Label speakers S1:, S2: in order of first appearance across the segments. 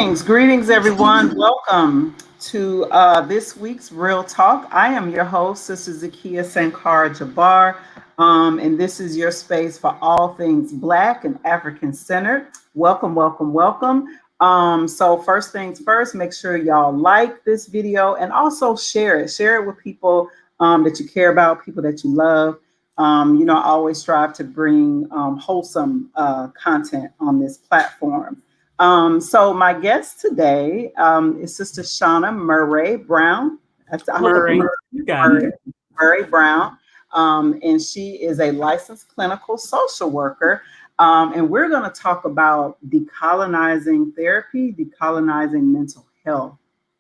S1: Greetings, everyone. Welcome to this week's Real Talk. I am your host, Sister Zakia Sankara Jabbar, and this is your space for all things Black and African centered. Welcome, welcome, welcome. So first things first, make sure y'all like this video and also share it. Share it with people that you care about, people that you love. I always strive to bring wholesome content on this platform. So my guest today is Sister Shauna Murray Brown. I hope
S2: Murray, you got it.
S1: Murray Brown. And she is a licensed clinical social worker. And we're going to talk about decolonizing therapy, decolonizing mental health.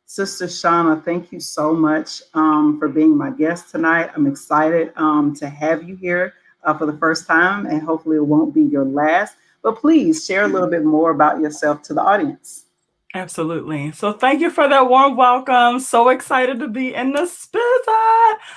S1: Sister Shauna, thank you so much for being my guest tonight. I'm excited to have you here for the first time, and hopefully it won't be your last. But please share a little bit more about yourself to the audience.
S2: Absolutely. So thank you for that warm welcome. So excited to be in the space.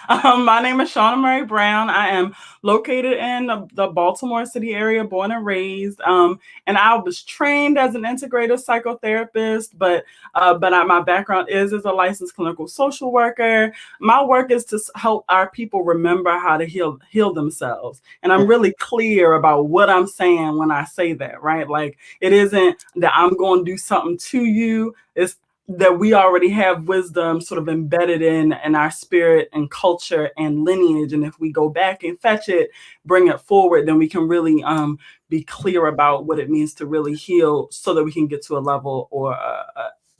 S2: My name is Shauna Murray Brown. I am located in the Baltimore City area, born and raised. And I was trained as an integrative psychotherapist, but my background is as a licensed clinical social worker. My work is to help our people remember how to heal themselves. And I'm really clear about what I'm saying when I say that, right? Like, it isn't that I'm going to do something to you. It's that we already have wisdom sort of embedded in our spirit and culture and lineage. And if we go back and fetch it, bring it forward, then we can really be clear about what it means to really heal so that we can get to a level or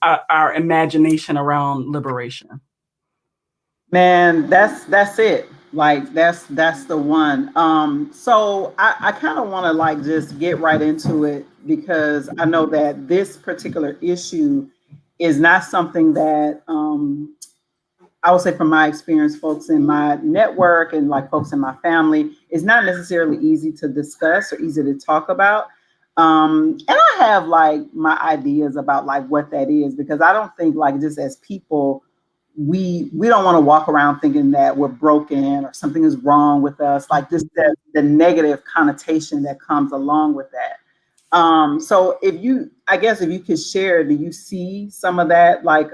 S2: our imagination around liberation.
S1: Man, that's it. Like that's the one. So I kind of want to like just get right into it because I know that this particular issue is not something that I would say from my experience, folks in my network and like folks in my family, is not necessarily easy to discuss or easy to talk about. And I have like my ideas about like what that is, because I don't think like just as people, we don't want to walk around thinking that we're broken or something is wrong with us, like just the negative connotation that comes along with that. So I guess if you could share, do you see some of that like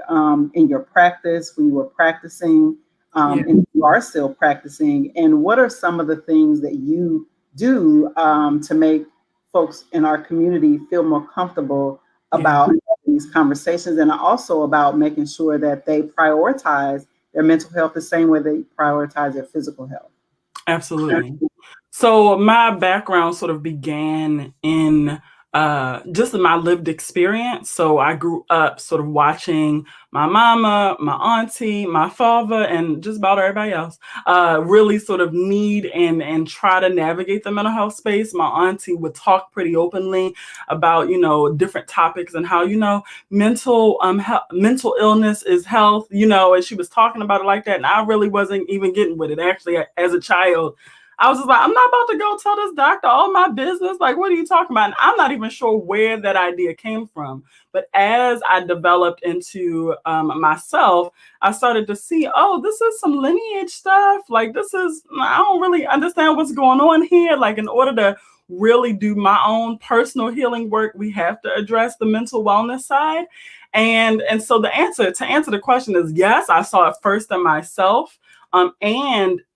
S1: in your practice when you were practicing and you are still practicing, and what are some of the things that you do to make folks in our community feel more comfortable about these conversations, and also about making sure that they prioritize their mental health the same way they prioritize their physical health?
S2: Absolutely. So my background sort of began in just my lived experience. So I grew up sort of watching my mama, my auntie, my father, and just about everybody else really sort of need and try to navigate the mental health space. My auntie would talk pretty openly about, different topics and how, mental illness is health, and she was talking about it like that. And I really wasn't even getting with it. Actually, as a child, I was just like, I'm not about to go tell this doctor all my business. Like, what are you talking about? And I'm not even sure where that idea came from. But as I developed into myself, I started to see, oh, this is some lineage stuff. Like, I don't really understand what's going on here. Like, in order to really do my own personal healing work, we have to address the mental wellness side. And so to answer the question is yes, I saw it first in myself.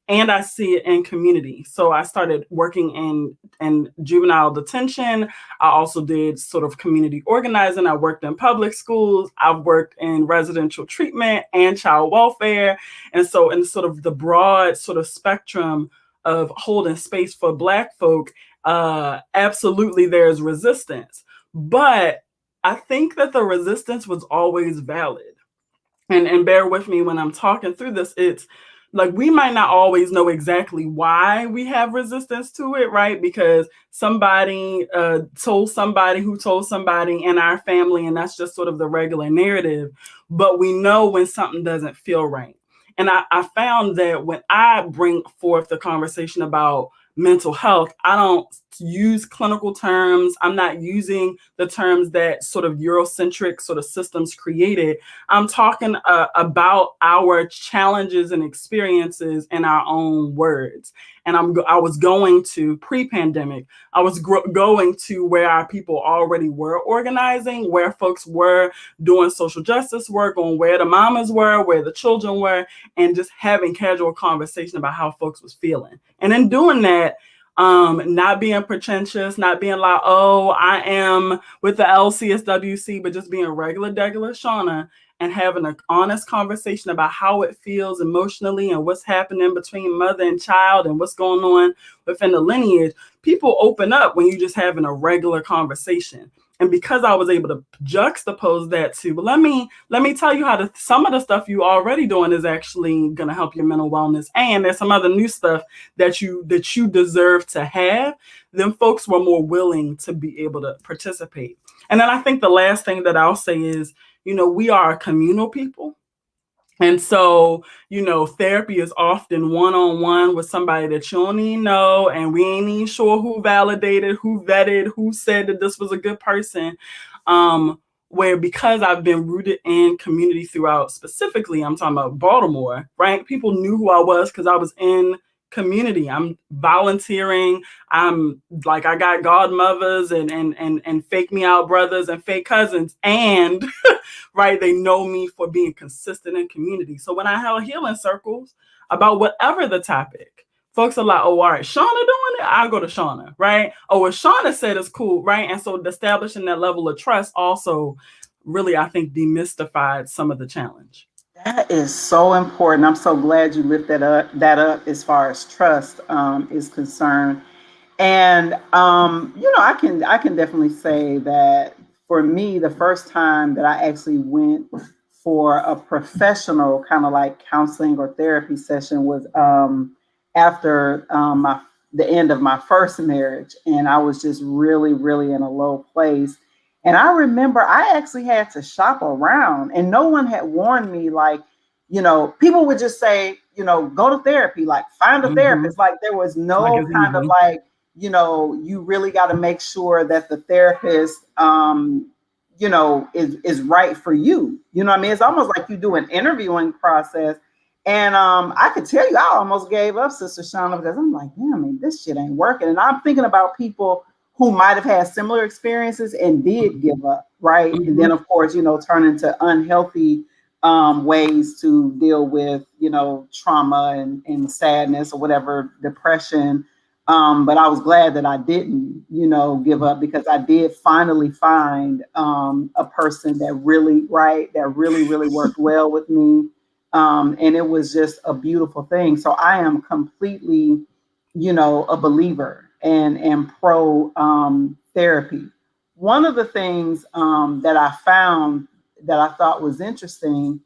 S2: And I see it in community. So I started working in juvenile detention. I also did sort of community organizing. I worked in public schools. I've worked in residential treatment and child welfare. And so in sort of the broad sort of spectrum of holding space for Black folk, absolutely there's resistance. But I think that the resistance was always valid. And bear with me when I'm talking through this. It's like we might not always know exactly why we have resistance to it, right? Because somebody told somebody who told somebody in our family, and that's just sort of the regular narrative. But we know when something doesn't feel right. And I found that when I bring forth the conversation about mental health, I don't use clinical terms. I'm not using the terms that sort of Eurocentric sort of systems created. I'm talking about our challenges and experiences in our own words. And I was going to pre-pandemic. I was going to where our people already were organizing, where folks were doing social justice work, on where the mamas were, where the children were, and just having casual conversation about how folks was feeling. And in doing that, not being pretentious, not being like, oh, I am with the LCSWC, but just being regular Shauna, and having an honest conversation about how it feels emotionally and what's happening between mother and child and what's going on within the lineage. People open up when you're just having a regular conversation. And because I was able to juxtapose that to, but let me tell you how some of the stuff you already doing is actually going to help your mental wellness, and there's some other new stuff that you deserve to have, then folks were more willing to be able to participate. And then I think the last thing that I'll say is, we are a communal people. And so, therapy is often one-on-one with somebody that you don't even know, and we ain't even sure who validated, who vetted, who said that this was a good person. Where because I've been rooted in community throughout, specifically, I'm talking about Baltimore, right? People knew who I was because I was in community. I'm volunteering. I'm like, I got godmothers and fake me out brothers and fake cousins, and right, they know me for being consistent in community. So when I held healing circles about whatever the topic, folks are like, oh, all right, Shauna doing it, I'll go to Shauna, right? Oh, what Shauna said is cool, right? And so establishing that level of trust also really, I think, demystified some of the challenge.
S1: That is so important. I'm so glad you lifted that up as far as trust is concerned. And I can definitely say that for me, the first time that I actually went for a professional kind of like counseling or therapy session was after the end of my first marriage, and I was just really, really in a low place. And I remember I actually had to shop around, and no one had warned me. Like, people would just say, go to therapy, like find a therapist. Like there was no kind of like, you really got to make sure that the therapist, is right for you. You know what I mean? It's almost like you do an interviewing process. And I could tell you, I almost gave up, Sister Shauna, because I'm like, damn, I mean, this shit ain't working. And I'm thinking about people who might have had similar experiences and did give up, right? And then, of course, turn into unhealthy ways to deal with, trauma and sadness or whatever, depression. But I was glad that I didn't, give up, because I did finally find a person that really, really worked well with me. And it was just a beautiful thing. So I am completely, a believer and pro therapy. One of the things that I found that I thought was interesting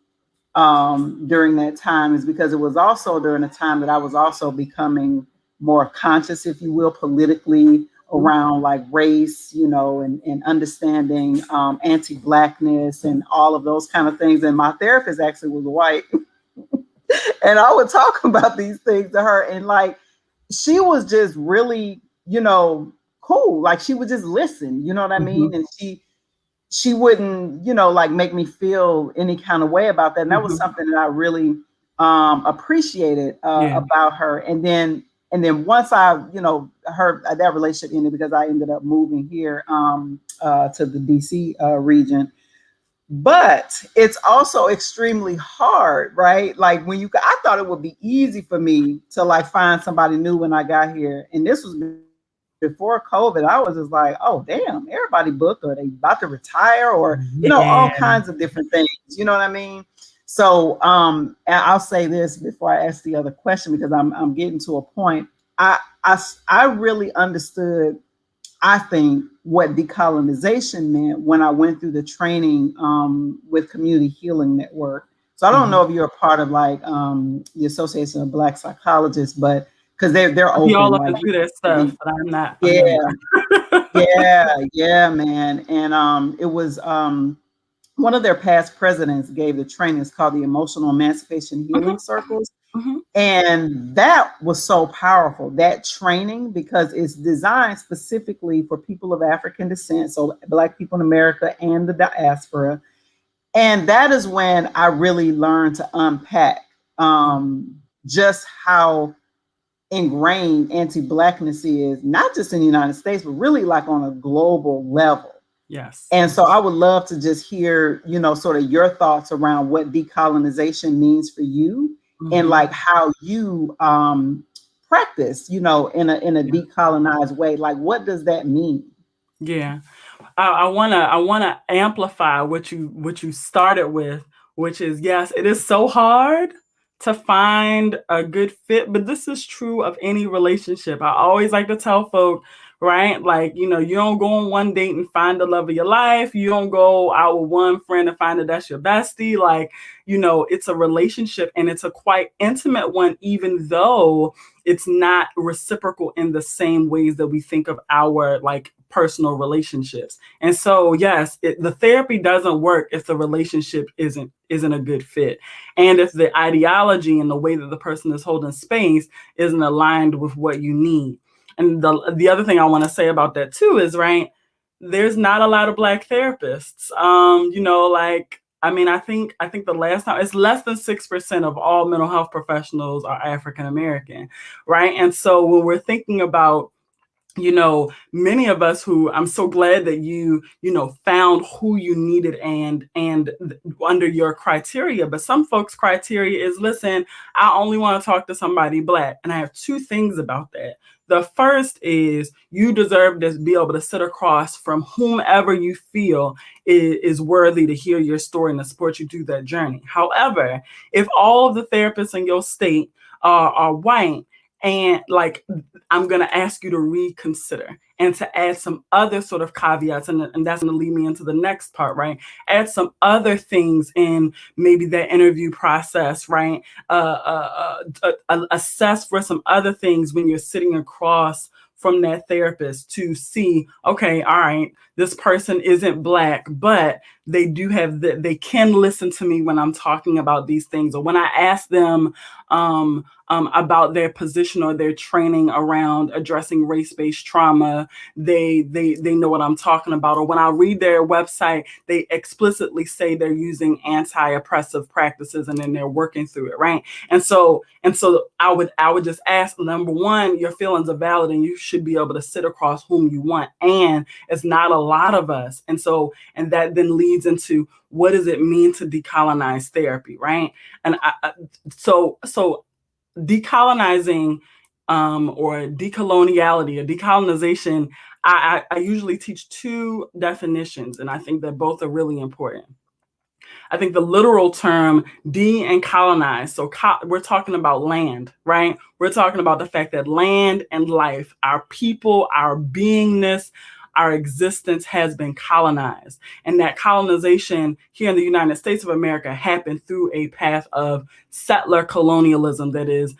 S1: during that time is because it was also during a time that I was also becoming more conscious, if you will, politically around like race, and understanding anti-Blackness and all of those kind of things. And my therapist actually was white. And I would talk about these things to her, and like, she was just really, cool. Like she would just listen, you know what I mean? And she wouldn't, like make me feel any kind of way about that. And that was something that I really appreciated about her. And then once I, her that relationship ended because I ended up moving here to the DC region. But it's also extremely hard, right? Like I thought it would be easy for me to like find somebody new when I got here. And this was before COVID. I was just like, oh, damn, everybody booked, or they about to retire, or, all kinds of different things. You know what I mean? So and I'll say this before I ask the other question, because I'm getting to a point. I really understood, I think, what decolonization meant when I went through the training with Community Healing Network. So I don't know if you're a part of like the Association of Black Psychologists, but because they're open.
S2: All up and do that stuff, but I'm not.
S1: Yeah, man. And it was one of their past presidents gave the training. It's called the Emotional Emancipation Healing Circles. And that was so powerful, that training, because it's designed specifically for people of African descent, so Black people in America and the diaspora. And that is when I really learned to unpack just how ingrained anti-blackness is, not just in the United States, but really like on a global level.
S2: Yes.
S1: And so I would love to just hear, sort of your thoughts around what decolonization means for you, and
S2: Mm-hmm.
S1: like how you practice, in a
S2: Yeah.
S1: decolonized way. Like, what does that mean?
S2: Yeah. I wanna amplify what you started with, which is, yes, it is so hard to find a good fit, but this is true of any relationship. I always like to tell folk, right? Like, you don't go on one date and find the love of your life. You don't go out with one friend and find that that's your bestie. Like, it's a relationship, and it's a quite intimate one, even though it's not reciprocal in the same ways that we think of our like personal relationships. And so, yes, the therapy doesn't work if the relationship isn't a good fit, and if the ideology and the way that the person is holding space isn't aligned with what you need. And the other thing I want to say about that too is, right, there's not a lot of Black therapists. Like, I mean, I think the last time, it's less than 6% of all mental health professionals are African American, right? And so when we're thinking about, many of us, who I'm so glad that you found who you needed, and under your criteria. But some folks' criteria is, listen, I only want to talk to somebody Black. And I have two things about that. The first is, you deserve to be able to sit across from whomever you feel is worthy to hear your story and to support you through that journey. However, if all of the therapists in your state are white, and like, I'm going to ask you to reconsider and to add some other sort of caveats. And that's going to lead me into the next part, right? Add some other things in maybe that interview process, right? Assess for some other things when you're sitting across from that therapist, to see, okay, all right, this person isn't Black, but they can listen to me when I'm talking about these things, or when I ask them about their position or their training around addressing race-based trauma, they know what I'm talking about. Or when I read their website, they explicitly say they're using anti-oppressive practices, and then they're working through it, right? And so I would just ask, number one, your feelings are valid, and you should be able to sit across whom you want. And it's not a lot of us. And that then leads into, what does it mean to decolonize therapy, right? And so decolonizing, or decoloniality or decolonization, I usually teach two definitions, and I think that both are really important. I think the literal term, de and colonize. So we're talking about land, right? We're talking about the fact that land and life, our people, our beingness, our existence has been colonized. And that colonization here in the United States of America happened through a path of settler colonialism that is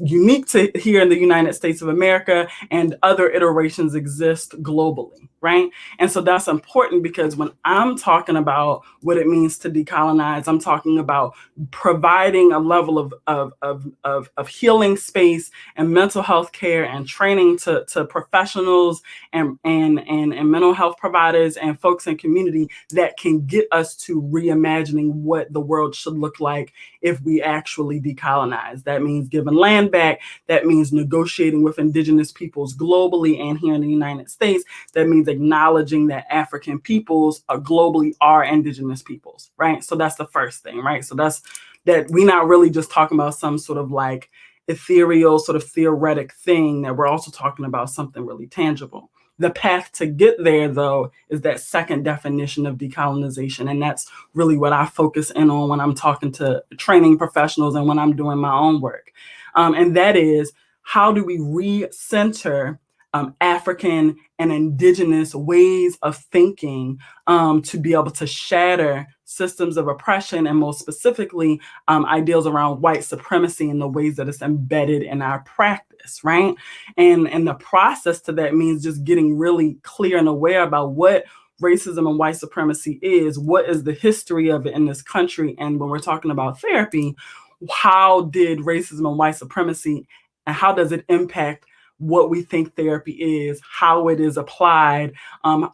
S2: unique to here in the United States of America, and other iterations exist globally, right? And so that's important, because when I'm talking about what it means to decolonize, I'm talking about providing a level of healing space and mental health care and training to professionals and mental health providers and folks in community that can get us to reimagining what the world should look like if we actually decolonize. That means giving land back. That means negotiating with indigenous peoples globally and here in the United States. That means acknowledging that African peoples globally are indigenous peoples, right? So that's the first thing, right? So that's that we're not really just talking about some sort of like ethereal, sort of theoretic thing, that we're also talking about something really tangible. The path to get there, though, is that second definition of decolonization. And that's really what I focus in on when I'm talking to training professionals and when I'm doing my own work. And that is, how do we recenter African and indigenous ways of thinking, to be able to shatter systems of oppression, and most specifically, ideals around white supremacy and the ways that it's embedded in our practice, right? And the process to that means just getting really clear and aware about what racism and white supremacy is, what is the history of it in this country, and when we're talking about therapy, how did racism and white supremacy, and how does it impact what we think therapy is, how it is applied,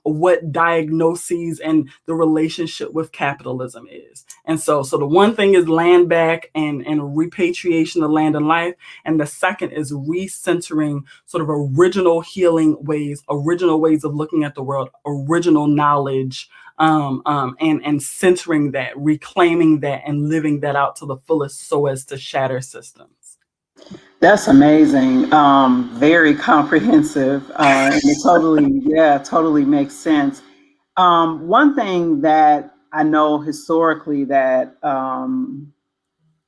S2: what diagnoses and the relationship with capitalism is. And so the one thing is land back and repatriation of land and life. And the second is recentering sort of original healing ways, original ways of looking at the world, original knowledge, and centering that, reclaiming that, and living that out to the fullest so as to shatter systems.
S1: That's amazing. Very comprehensive. And it totally makes sense. One thing that I know historically that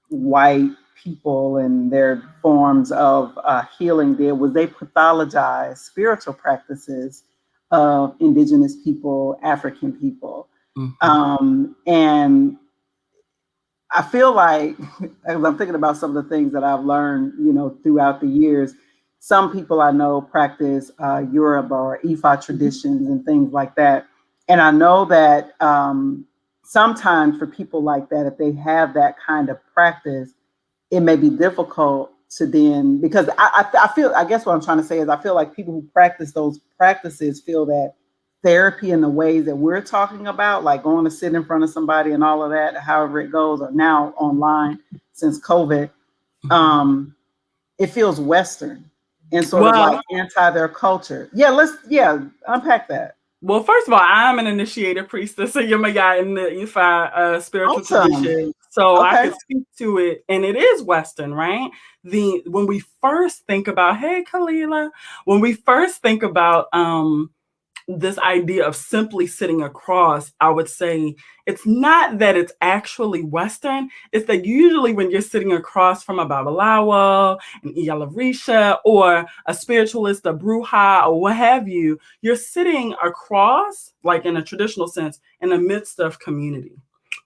S1: white people and their forms of healing did was they pathologized spiritual practices of indigenous people, African people. And I feel like, as I'm thinking about some of the things that I've learned, throughout the years, some people I know practice Yoruba or Ifa traditions and things like that. And I know that sometimes for people like that, if they have that kind of practice, it may be difficult to then, because I feel, I guess what I'm trying to say is I feel like people who practice those practices feel that therapy in the ways that we're talking about, like going to sit in front of somebody and all of that, however it goes, or now online since COVID, it feels Western and sort of like anti their culture. Yeah, unpack that.
S2: Well, first of all, I'm an initiated priestess, so you're my guy in the Ifa spiritual tradition. So I can speak to it, and it is Western, right? When we first think about, hey, Kalila, when we first think about this idea of simply sitting across, I would say it's not that it's actually Western. It's that usually when you're sitting across from a Babalawo, an Iyalarisha, or a spiritualist, a Bruja, or what have you, you're sitting across, like in a traditional sense, in the midst of community,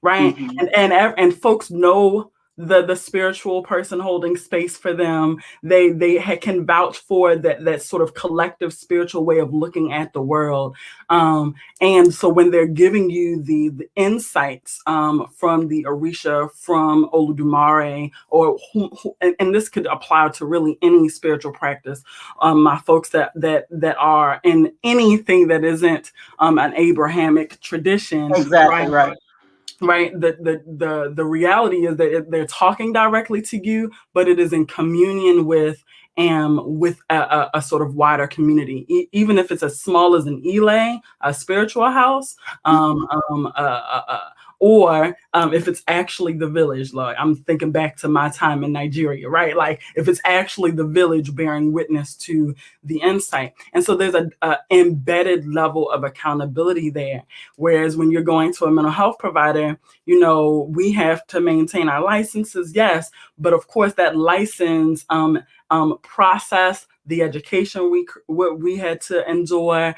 S2: right? And folks know the spiritual person holding space for them. They can vouch for that sort of collective spiritual way of looking at the world. And so when they're giving you the insights from the Orisha, from Oludumare, or and this could apply to really any spiritual practice, my folks that are in anything that isn't an Abrahamic tradition.
S1: Exactly, right.
S2: Right. The reality is that they're talking directly to you, but it is in communion with a sort of wider community, even if it's as small as an Ile, a spiritual house, or if it's actually the village. Like I'm thinking back to my time in Nigeria, right? Like if it's actually the village bearing witness to the insight. And so there's a embedded level of accountability there. Whereas when you're going to a mental health provider, we have to maintain our licenses, yes, but of course that license process, the education we had to endure,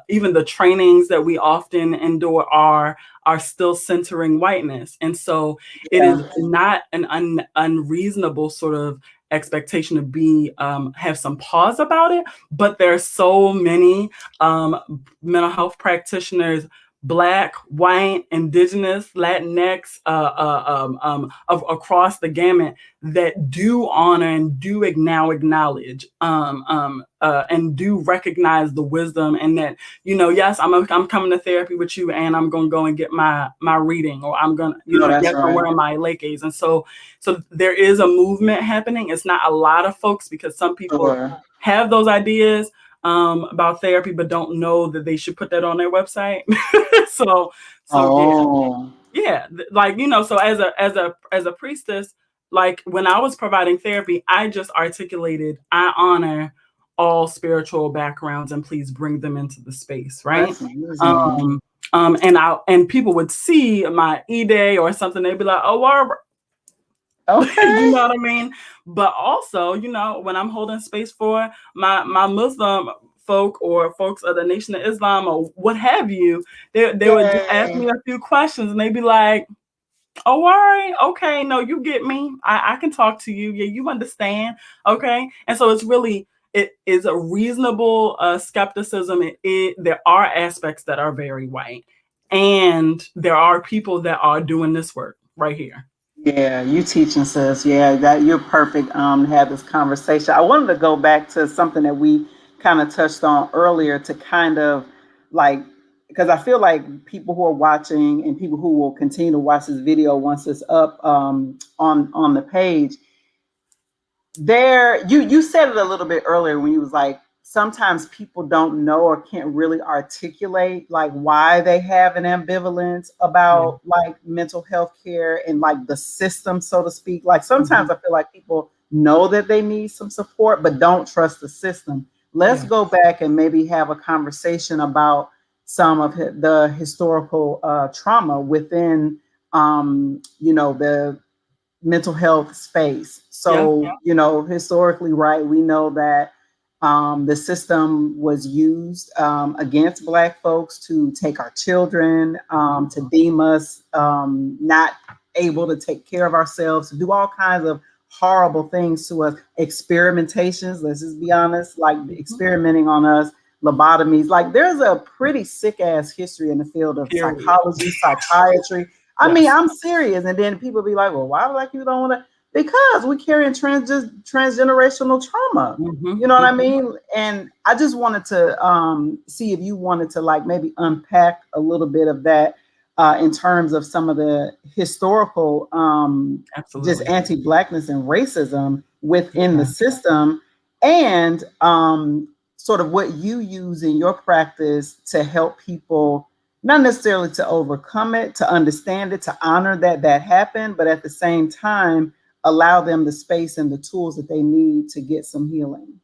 S2: even the trainings that we often endure are still centering whiteness. And so it is not an unreasonable sort of expectation to have some pause about it, but there are so many mental health practitioners, Black, white, Indigenous, Latinx, across the gamut, that do honor and do now acknowledge and do recognize the wisdom, and that yes, I'm coming to therapy with you, and I'm gonna go and get my reading, or I'm gonna get somewhere in my lekes. And so there is a movement happening. It's not a lot of folks, because some people have those ideas about therapy, but don't know that they should put that on their website. so like so as a priestess, like when I was providing therapy, I just articulated, I honor all spiritual backgrounds, and please bring them into the space, right? And people would see my e-day or something, they'd be like, oh,
S1: okay.
S2: You know what I mean? But also, when I'm holding space for my Muslim folk or folks of the Nation of Islam or what have you, they would just ask me a few questions, and they'd be like, oh, all right, okay, no, you get me. I can talk to you. Yeah, you understand. Okay. And so it is a reasonable skepticism. There are aspects that are very white, and there are people that are doing this work right here.
S1: Yeah, you teaching, sis. Yeah, that you're perfect to have this conversation. I wanted to go back to something that we kind of touched on earlier to kind of like, because I feel like people who are watching and people who will continue to watch this video once it's up on the page, there you said it a little bit earlier when you was like sometimes people don't know or can't really articulate like why they have an ambivalence
S2: Yeah.
S1: about like mental health care and like the system, so to speak. Like sometimes
S2: Mhm.
S1: I feel like people know that they need some support but don't trust the system. Let's
S2: Yeah.
S1: go back and maybe have a conversation about some of the historical trauma within the mental health space.
S2: Yeah.
S1: So, historically, right, we know that the system was used against Black folks to take our children,
S2: Mhm.
S1: to deem us not able to take care of ourselves, to do all kinds of horrible things to us, experimentations, let's just be honest, like
S2: Mhm.
S1: experimenting on us, lobotomies. Like there's a pretty sick ass history in the field of
S2: Period.
S1: psychology, psychiatry. I mean,
S2: Yes.
S1: I'm serious. And then people be like, well, why Black people don't want to? Because we carry transgenerational trauma.
S2: Mhm.
S1: You know what I
S2: Mhm.
S1: mean? And I just wanted to see if you wanted to like maybe unpack a little bit of that in terms of some of the historical just
S2: Absolutely.
S1: anti-Blackness and racism within the
S2: Yeah.
S1: system, and sort of what you use in your practice to help people not necessarily to overcome it, to understand it, to honor that that happened, but at the same time, allow them the space and the tools that they need to get some healing.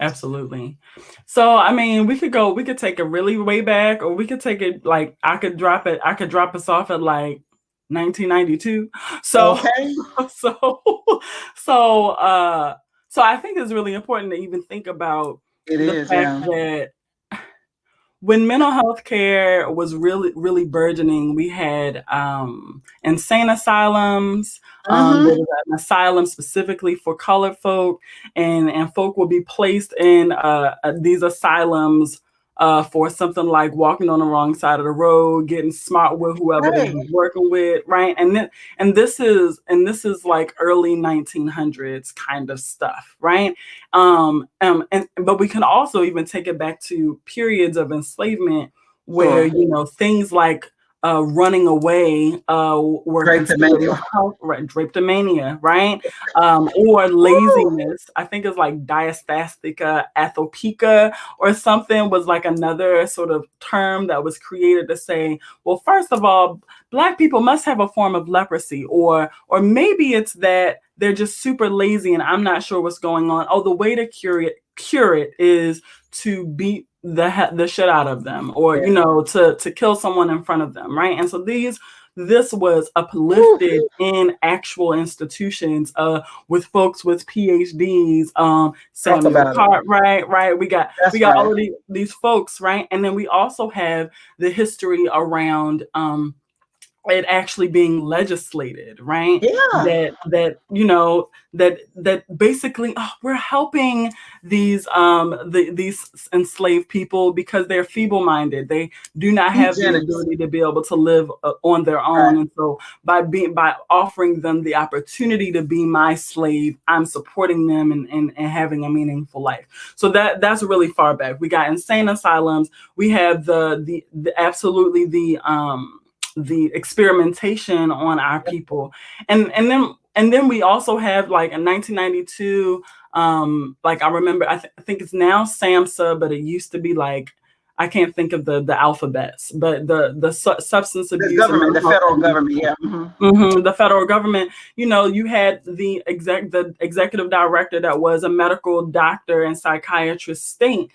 S2: Absolutely. So, I mean, we could take it really way back, or we could take it like I could drop us off at like 1992. So,
S1: Okay,
S2: so, so, so I think it's really important to even think about
S1: it
S2: the
S1: is,
S2: fact
S1: yeah.
S2: that when mental health care was really burgeoning, we had insane asylums. There
S1: Mm-hmm.
S2: was an asylum specifically for colored folk, and folk would be placed in these asylums for something like walking on the wrong side of the road, getting smart with whoever they
S1: Right.
S2: was working with, right? And this is like early 1900s kind of stuff, right? And but we can also even take it back to periods of enslavement where
S1: Sure.
S2: things like running away were considered
S1: Drapetomania.
S2: a health right, drapetomania, right? Or
S1: Woo!
S2: laziness. I think it's like diastatica athopica or something was like another sort of term that was created to say, well, first of all, Black people must have a form of leprosy, or maybe it's that they're just super lazy and I'm not sure what's going on. Oh, the way to cure it is to beat the shit out of them, or
S1: Yeah.
S2: to kill someone in front of them, right? And so this was
S1: Woo!
S2: uplifted in actual institutions with folks with PhDs,
S1: Talk
S2: Samuel
S1: about it.
S2: Cartwright, right? We
S1: That's
S2: got
S1: right.
S2: all of these folks, right? And then we also have the history around it actually being legislated, right?
S1: Yeah.
S2: That basically we're helping these enslaved people because they're feeble-minded. They do not have the
S1: Eugenics.
S2: ability to be able to live on their
S1: Right.
S2: own, and so by offering them the opportunity to be my slave, I'm supporting them and having a meaningful life. So that's really far back. We got insane asylums. We have the absolutely the experimentation on our people, and then we also have like in 1992, like I remember I think it's now SAMHSA, but it used to be like I can't think of the alphabets, but the substance
S1: The
S2: abuse and
S1: government,
S2: mental
S1: the
S2: health
S1: federal government. Yeah. Hmm.
S2: the federal government. You had the executive director that was a medical doctor and psychiatrist state,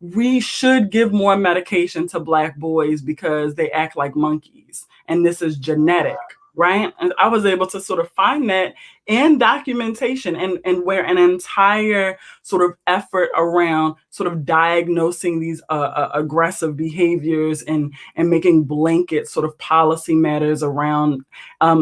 S2: we should give more medication to Black boys because they act like monkeys, and this is genetic, right? And I was able to sort of find that in documentation, and where an entire sort of effort around sort of diagnosing these aggressive behaviors and making blanket sort of policy matters around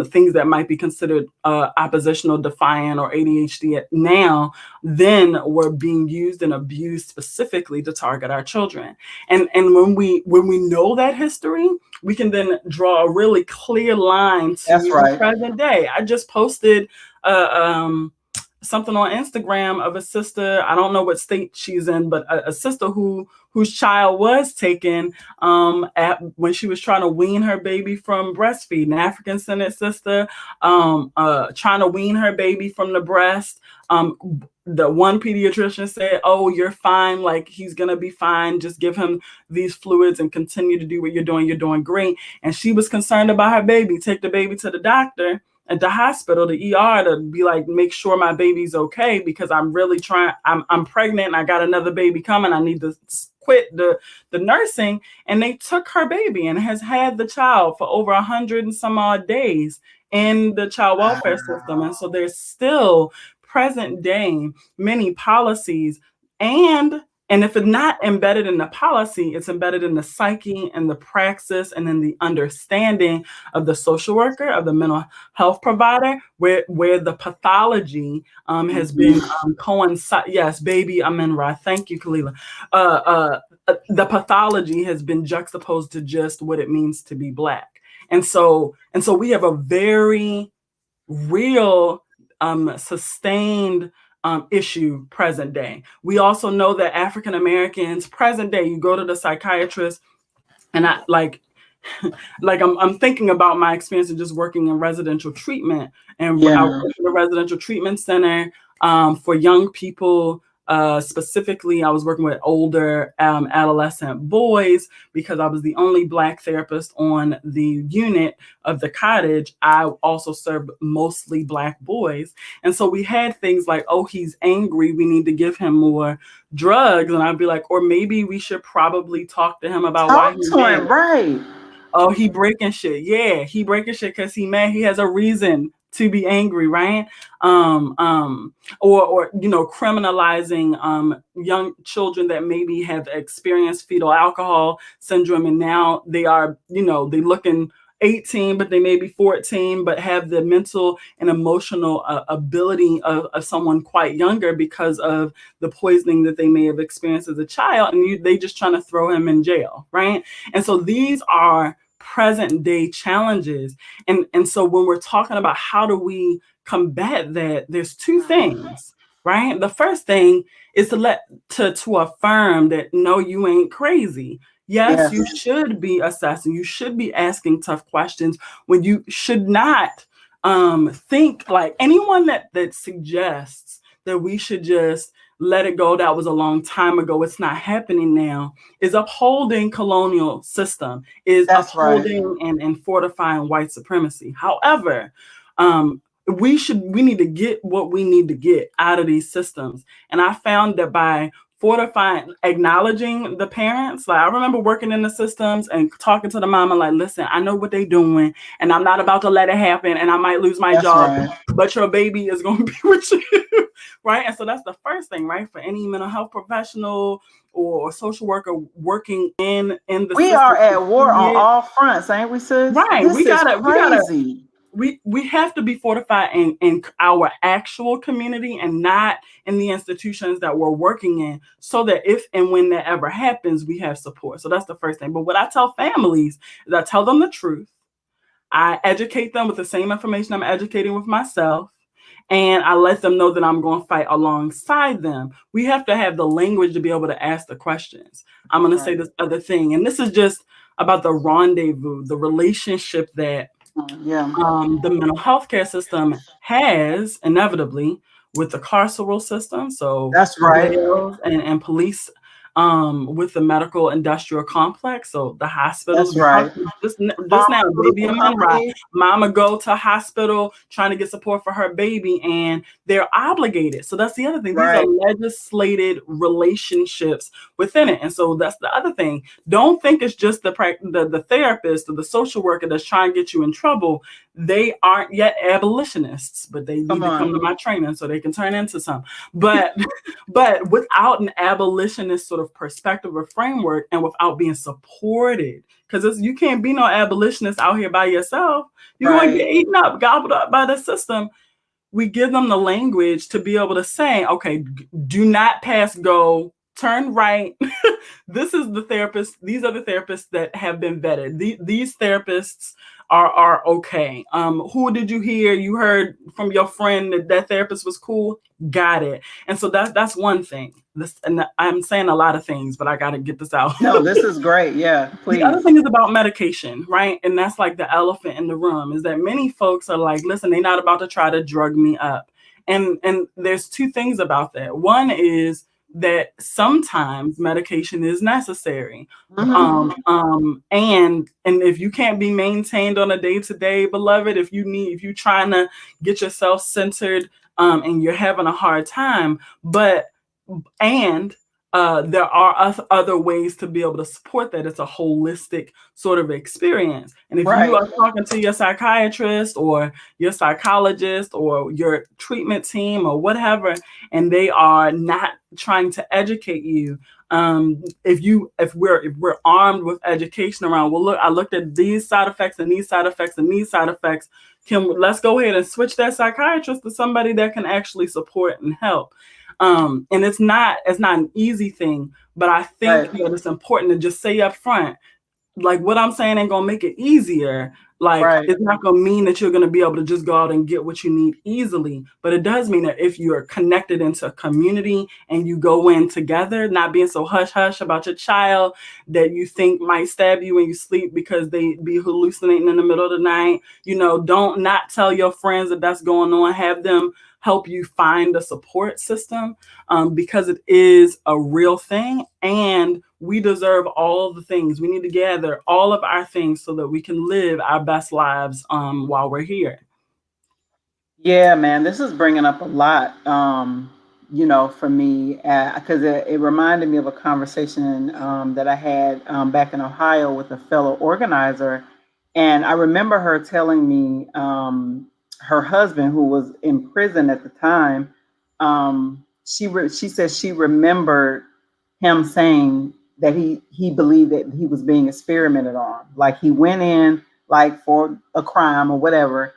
S2: things that might be considered oppositional, defiant, or ADHD now, then were being used and abused specifically to target our children. And when we know that history, we can then draw a really clear line to
S1: That's
S2: the
S1: right.
S2: present day. I just posted something on Instagram of a sister. I don't know what state she's in, but a sister whose child was taken when she was trying to wean her baby from breastfeeding. An African Senate sister trying to wean her baby from the breast. The one pediatrician said, "Oh, you're fine. Like, he's gonna be fine. Just give him these fluids and continue to do what you're doing. You're doing great." And she was concerned about her baby. Take the baby to the doctor at the hospital, the ER, to be like, make sure my baby's okay, because I'm really trying. I'm pregnant. And I got another baby coming. I need to quit the nursing. And they took her baby and has had the child for over 100 and some odd days in the child welfare system. And so there's still present day many policies, and if it's not embedded in the policy, it's embedded in the psyche and the praxis and in the understanding of the social worker, of the mental health provider, where the pathology has been coincide. Yes, baby, I'm in Ra. Thank you, Kalila. The pathology has been juxtaposed to just what it means to be Black, and so we have a very real sustained issue present day. We also know that African Americans present day, you go to the psychiatrist, and I like I'm thinking about my experience of just working in residential treatment, and I worked in a residential treatment center for young people. Specifically, I was working with older adolescent boys because I was the only Black therapist on the unit of the cottage. I also served mostly Black boys. And so we had things like, oh, he's angry, we need to give him more drugs. And I'd be like, or maybe we should probably talk to him about why he's mad.
S1: Right.
S2: Oh, he breaking shit. Yeah, he breaking shit because he mad. He has a reason to be angry, right? Or criminalizing young children that maybe have experienced fetal alcohol syndrome, and now they are, they looking 18, but they may be 14, but have the mental and emotional ability of someone quite younger because of the poisoning that they may have experienced as a child, and they just trying to throw him in jail, right? And so these are present day challenges. And so when we're talking about how do we combat that, there's two things, right? The first thing is to affirm that, no, you ain't crazy. Yes, you should be assessing, you should be asking tough questions, when you should not think like anyone that suggests that we should just let it go, that was a long time ago, it's not happening now, is upholding colonial system, is upholding and fortifying white supremacy. However, we need to get what we need to get out of these systems. And I found that by fortifying, acknowledging the parents, like I remember working in the systems and talking to the mama, like, listen, I know what they're doing, and I'm not about to let it happen, and I might lose my job, but your baby is going to be with you, right? And so that's the first thing, right? For any mental health professional or social worker working in the
S1: we
S2: system,
S1: are at war on all fronts, ain't we, sis?
S2: Right.
S1: This is crazy.
S2: We have to be fortified in our actual community and not in the institutions that we're working in, so that if and when that ever happens, we have support. So that's the first thing. But what I tell families is I tell them the truth. I educate them with the same information I'm educating with myself. And I let them know that I'm going to fight alongside them. We have to have the language to be able to ask the questions. I'm going to say this other thing. And this is just about the rendezvous, the relationship that the mental health care system has inevitably with the carceral system. So
S1: that's right.
S2: And police with the medical industrial complex. So the hospitals.
S1: That's right.
S2: Just now, baby in Monroe, mama go to hospital trying to get support for her baby, and they're obligated. So that's the other thing. These are legislated relationships within it. And so that's the other thing. Don't think it's just the therapist or the social worker that's trying to get you in trouble. they aren't yet abolitionists, but they
S1: Come
S2: need to come to
S1: on.
S2: my training so they can turn into some. But but without an abolitionist sort of perspective or framework, and without being supported, because you can't be no abolitionist out here by yourself. You're going to
S1: Right.
S2: get eaten up, gobbled up by the system. We give them the language to be able to say, okay, do not pass go, turn right. This is the therapist. These are the therapists that have been vetted. These therapists are okay. Who did you hear? You heard from your friend that that therapist was cool. Got it. And so that's one thing. This, and I'm saying a lot of things, but I got to get this out.
S1: No, this is great. Yeah,
S2: The other
S1: please.
S2: thing is about medication, right? And that's like the elephant in the room, is that many folks are like, listen, they're not about to try to drug me up. And there's two things about that. One is that sometimes medication is necessary.
S1: Mm-hmm.
S2: And if you can't be maintained on a day-to-day, beloved, if you're trying to get yourself centered, and you're having a hard time, but and there are other ways to be able to support that. It's a holistic sort of experience. And if you
S1: Right.
S2: are talking to your psychiatrist or your psychologist or your treatment team or whatever, and they are not trying to educate you, if we're armed with education around, well, look, I looked at these side effects and these side effects and these side effects. Let's go ahead and switch that psychiatrist to somebody that can actually support and help. And it's not an easy thing, but I think
S1: Right.
S2: that it's important to just say up front, like, what I'm saying ain't gonna make it easier. Like,
S1: Right.
S2: it's not gonna mean that you're gonna be able to just go out and get what you need easily. But it does mean that if you're connected into a community and you go in together, not being so hush hush about your child that you think might stab you when you sleep because they be hallucinating in the middle of the night. Don't not tell your friends that that's going on. Have them help you find a support system, because it is a real thing, and we deserve all the things. We need to gather all of our things so that we can live our best lives, while we're here.
S1: Yeah, man, this is bringing up a lot, for me, because it reminded me of a conversation that I had back in Ohio with a fellow organizer. And I remember her telling me her husband, who was in prison at the time, she said she remembered him saying that he believed that he was being experimented on. Like he went in like for a crime or whatever,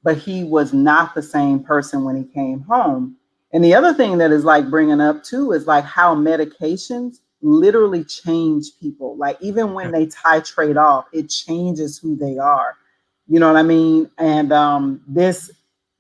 S1: but he was not the same person when he came home. And the other thing that is like bringing up too is like how medications literally change people. Like even when they titrate off, it changes who they are. You know what I mean? And this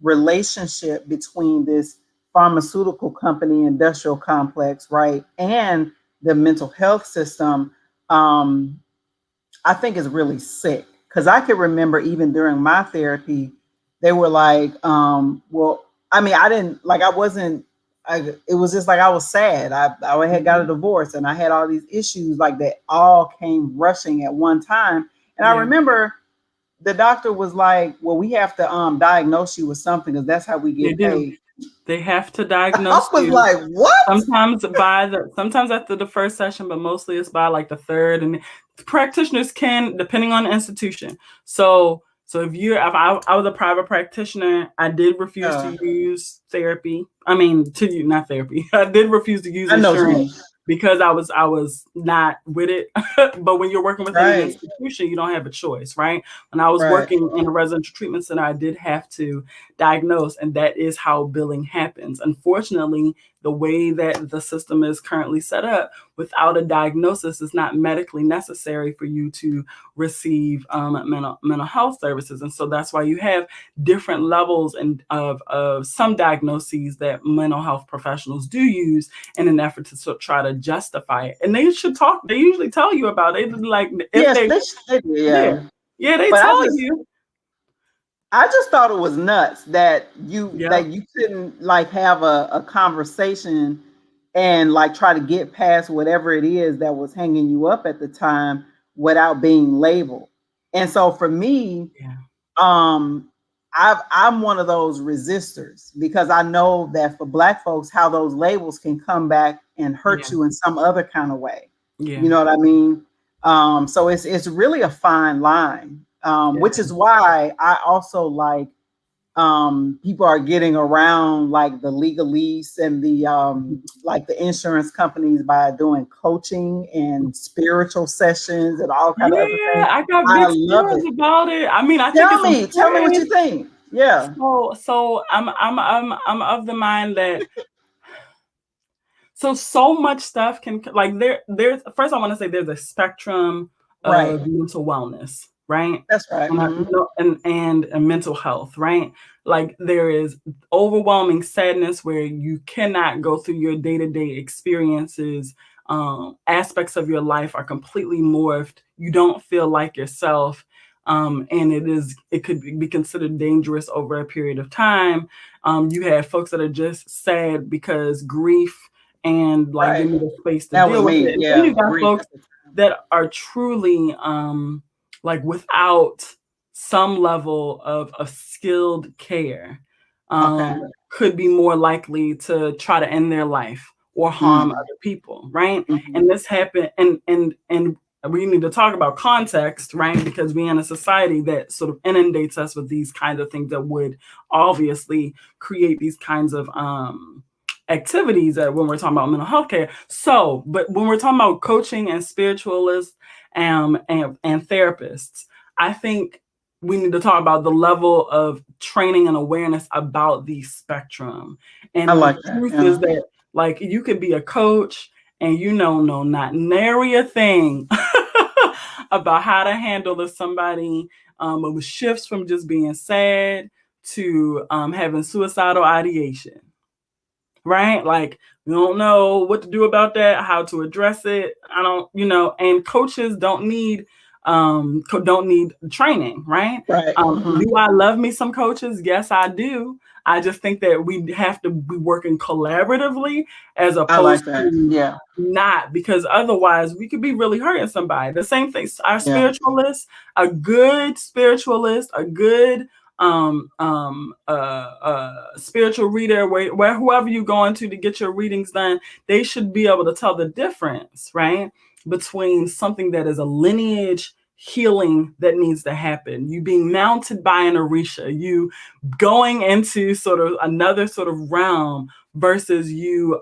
S1: relationship between this pharmaceutical company industrial complex, right, and the mental health system, I think is really sick. Because I could remember even during my therapy, they were like, well, I mean, I didn't like, I wasn't, it was just like I was sad. I had got a
S2: Mhm.
S1: divorce and I had all these issues like that all came rushing at one time. And I
S2: Yeah,
S1: remember the doctor was like, well, we have to diagnose you with something because that's how we
S2: they
S1: get
S2: do.
S1: paid.
S2: They have to
S1: I
S2: diagnose
S1: was
S2: you.
S1: like, what?
S2: Sometimes after the first session, but mostly it's by like the third. And practitioners can, depending on the institution. So if I was a private practitioner, I did refuse to
S1: Uh,
S2: use therapy. I mean, to you, not therapy. I did refuse to use
S1: I know what you
S2: insurance
S1: mean.
S2: because I was not with it. But when you're working within an
S1: Right,
S2: institution, you don't have a choice, right? When I was
S1: right.
S2: working in a residential treatment center, I did have to diagnose, and that is how billing happens. Unfortunately, the way that the system is currently set up, without a diagnosis, it's not medically necessary for you to receive mental health services. And so that's why you have different levels of some diagnoses that mental health professionals do use in an effort to try to justify it. And they usually tell you about it. Like, if
S1: Yes,
S2: they, yeah,
S1: yeah.
S2: yeah, they
S1: But
S2: tell you.
S1: I just thought it was nuts that
S2: Yep,
S1: you couldn't like have a conversation and like try to get past whatever it is that was hanging you up at the time without being labeled. And so for me,
S2: yeah,
S1: um, I'm one of those resistors because I know that for Black folks, how those labels can come back and hurt
S2: yeah,
S1: you in some other kind of way. You
S2: yeah.
S1: know what I mean? So it's really a fine line. which is why I also like people are getting around like the legalese and the like the insurance companies by doing coaching and spiritual sessions and all kind of other
S2: Yeah,
S1: things.
S2: I got
S1: I
S2: mixed
S1: love
S2: feelings
S1: it.
S2: about it. I mean, I think
S1: Tell
S2: it's
S1: me, tell me what you
S2: important.
S1: think. Yeah,
S2: So I'm of the mind that so much stuff can like there's first I want to say there's a spectrum
S1: right.
S2: of mental wellness, right?
S1: That's right.
S2: And,
S1: Hmm.
S2: and mental health, right? Like there is overwhelming sadness where you cannot go through your day-to-day experiences. Aspects of your life are completely morphed. You don't feel like yourself. And it could be considered dangerous over a period of time. You have folks that are just sad because grief and like they
S1: Right.
S2: need a space to
S1: That was
S2: deal with
S1: me.
S2: it. And then
S1: Yeah,
S2: you got
S1: grief.
S2: folks that are truly like without some level of skilled care,
S1: Okay.
S2: could be more likely to try to end their life or harm
S1: Mm.
S2: other people, right?
S1: Hmm.
S2: And this happened, and we need to talk about context, right? Because we're in a society that sort of inundates us with these kinds of things that would obviously create these kinds of activities that when we're talking about mental health care. So, but when we're talking about coaching and spiritualists and therapists, I think we need to talk about the level of training and awareness about the spectrum.
S1: I
S2: And the
S1: like that.
S2: truth is
S1: Yeah.
S2: that like you could be a coach and you know not nary a thing about how to handle somebody with shifts from just being sad to having suicidal ideation, right? Like we don't know what to do about that, how to address it. I don't, and coaches don't need training, right?
S1: Right. Hmm.
S2: Do I love me some coaches? Yes, I do. I just think that we have to be working collaboratively as
S1: I like
S2: opposed
S1: that.
S2: to
S1: Yeah.
S2: not, because otherwise we could be really hurting somebody. The same thing, our
S1: Yeah.
S2: spiritualists, a good spiritualist, a good spiritual reader, where whoever you go into to get your readings done, they should be able to tell the difference, right, between something that is a lineage healing that needs to happen, you being mounted by an orisha, you going into sort of another sort of realm, versus you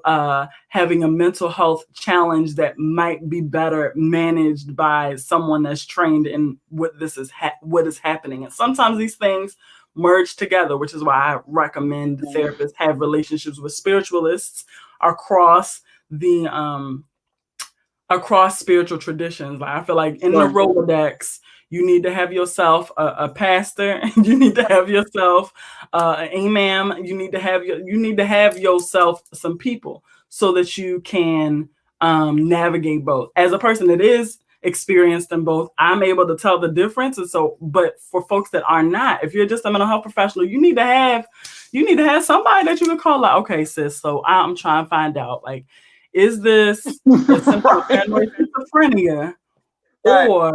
S2: having a mental health challenge that might be better managed by someone that's trained in what is happening. And sometimes these things merge together, which is why I recommend therapists have relationships with spiritualists across the across spiritual traditions. Like I feel like in the
S1: Sure.
S2: Rolodex, you need to have yourself a pastor. You need to have yourself an imam. You need to have yourself some people so that you can navigate both. As a person that is experienced in both, I'm able to tell the difference. And so, but for folks that are not, if you're just a mental health professional, you need to have somebody that you can call like, okay, sis, so I'm trying to find out, like, is this a symptom of
S1: Right.
S2: paranoid schizophrenia,
S1: Right.
S2: or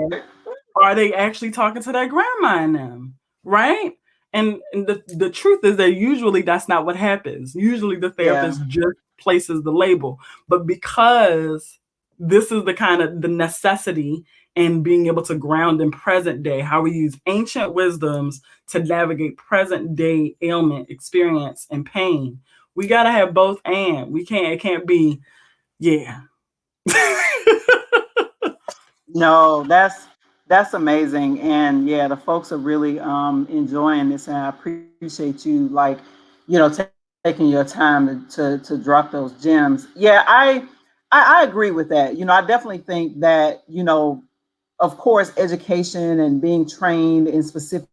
S2: are they actually talking to their grandma and them, right? And the truth is that usually that's not what happens. Usually the
S1: Yeah.
S2: therapist just places the label, but because this is the kind of the necessity in being able to ground in present day, how we use ancient wisdoms to navigate present day ailment, experience, and pain. We got to have both, and it can't be, yeah.
S1: No, that's amazing. And yeah, the folks are really enjoying this, and I appreciate you like, taking your time to drop those gems. Yeah, I agree with that. I definitely think that, of course, education and being trained in specific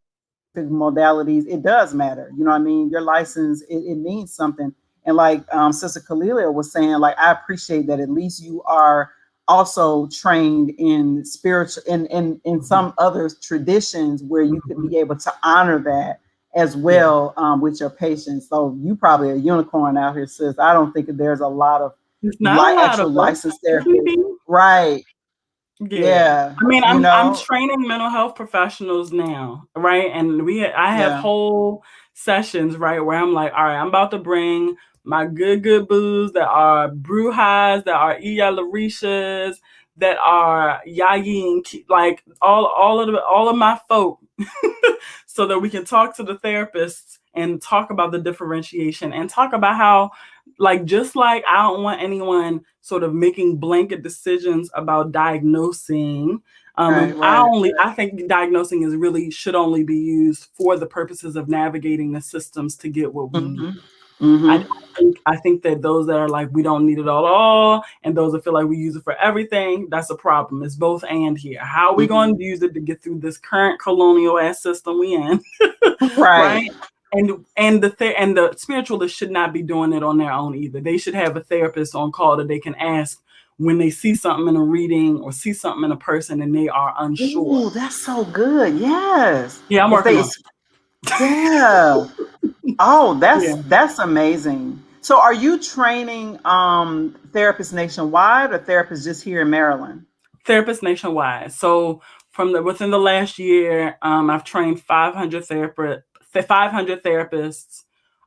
S1: modalities, it does matter. You know what I mean? Your license, it means something. And like Sister Kalilia was saying, like, I appreciate that at least you are also trained in spiritual in some other traditions where you could be able to honor that as
S2: Yeah.
S1: well with your patients. So you probably a unicorn out here, sis. I don't think that there's a lot of
S2: It's not a lot of
S1: actual
S2: us.
S1: licensed
S2: Yes, we
S1: therapists.
S2: do.
S1: Right.
S2: Yeah.
S1: Yeah.
S2: I mean,
S1: You
S2: I'm
S1: know?
S2: training mental health professionals now, right? And I have
S1: Yeah.
S2: whole sessions, right, where I'm like, all right, I'm about to bring my good booze that are brujas, that are Iya Larishas, that are yayin, like all of my folk, so that we can talk to the therapists and talk about the differentiation and talk about how, like, just like I don't want anyone sort of making blanket decisions about diagnosing.
S1: Right,
S2: And
S1: right.
S2: I think diagnosing should only be used for the purposes of navigating the systems to get what we need.
S1: Mm-hmm. Mm-hmm.
S2: I think that those that are like, we don't need it all, and those that feel like we use it for everything, that's a problem. It's both and here. How are we going
S1: Mm-hmm.
S2: to use it to get through this current colonial ass system we in?
S1: Right.
S2: Right? And the spiritualists should not be doing it on their own either. They should have a therapist on call that they can ask when they see something in a reading or see something in a person and they are unsure.
S1: Ooh, that's so good. Yes.
S2: Yeah, I'm
S1: If
S2: working
S1: they,
S2: on
S1: yeah. Oh,
S2: it. Yeah.
S1: that's amazing. So are you training therapists nationwide or therapists just here in Maryland?
S2: Therapists nationwide. So within the last year, I've trained 500 therapists.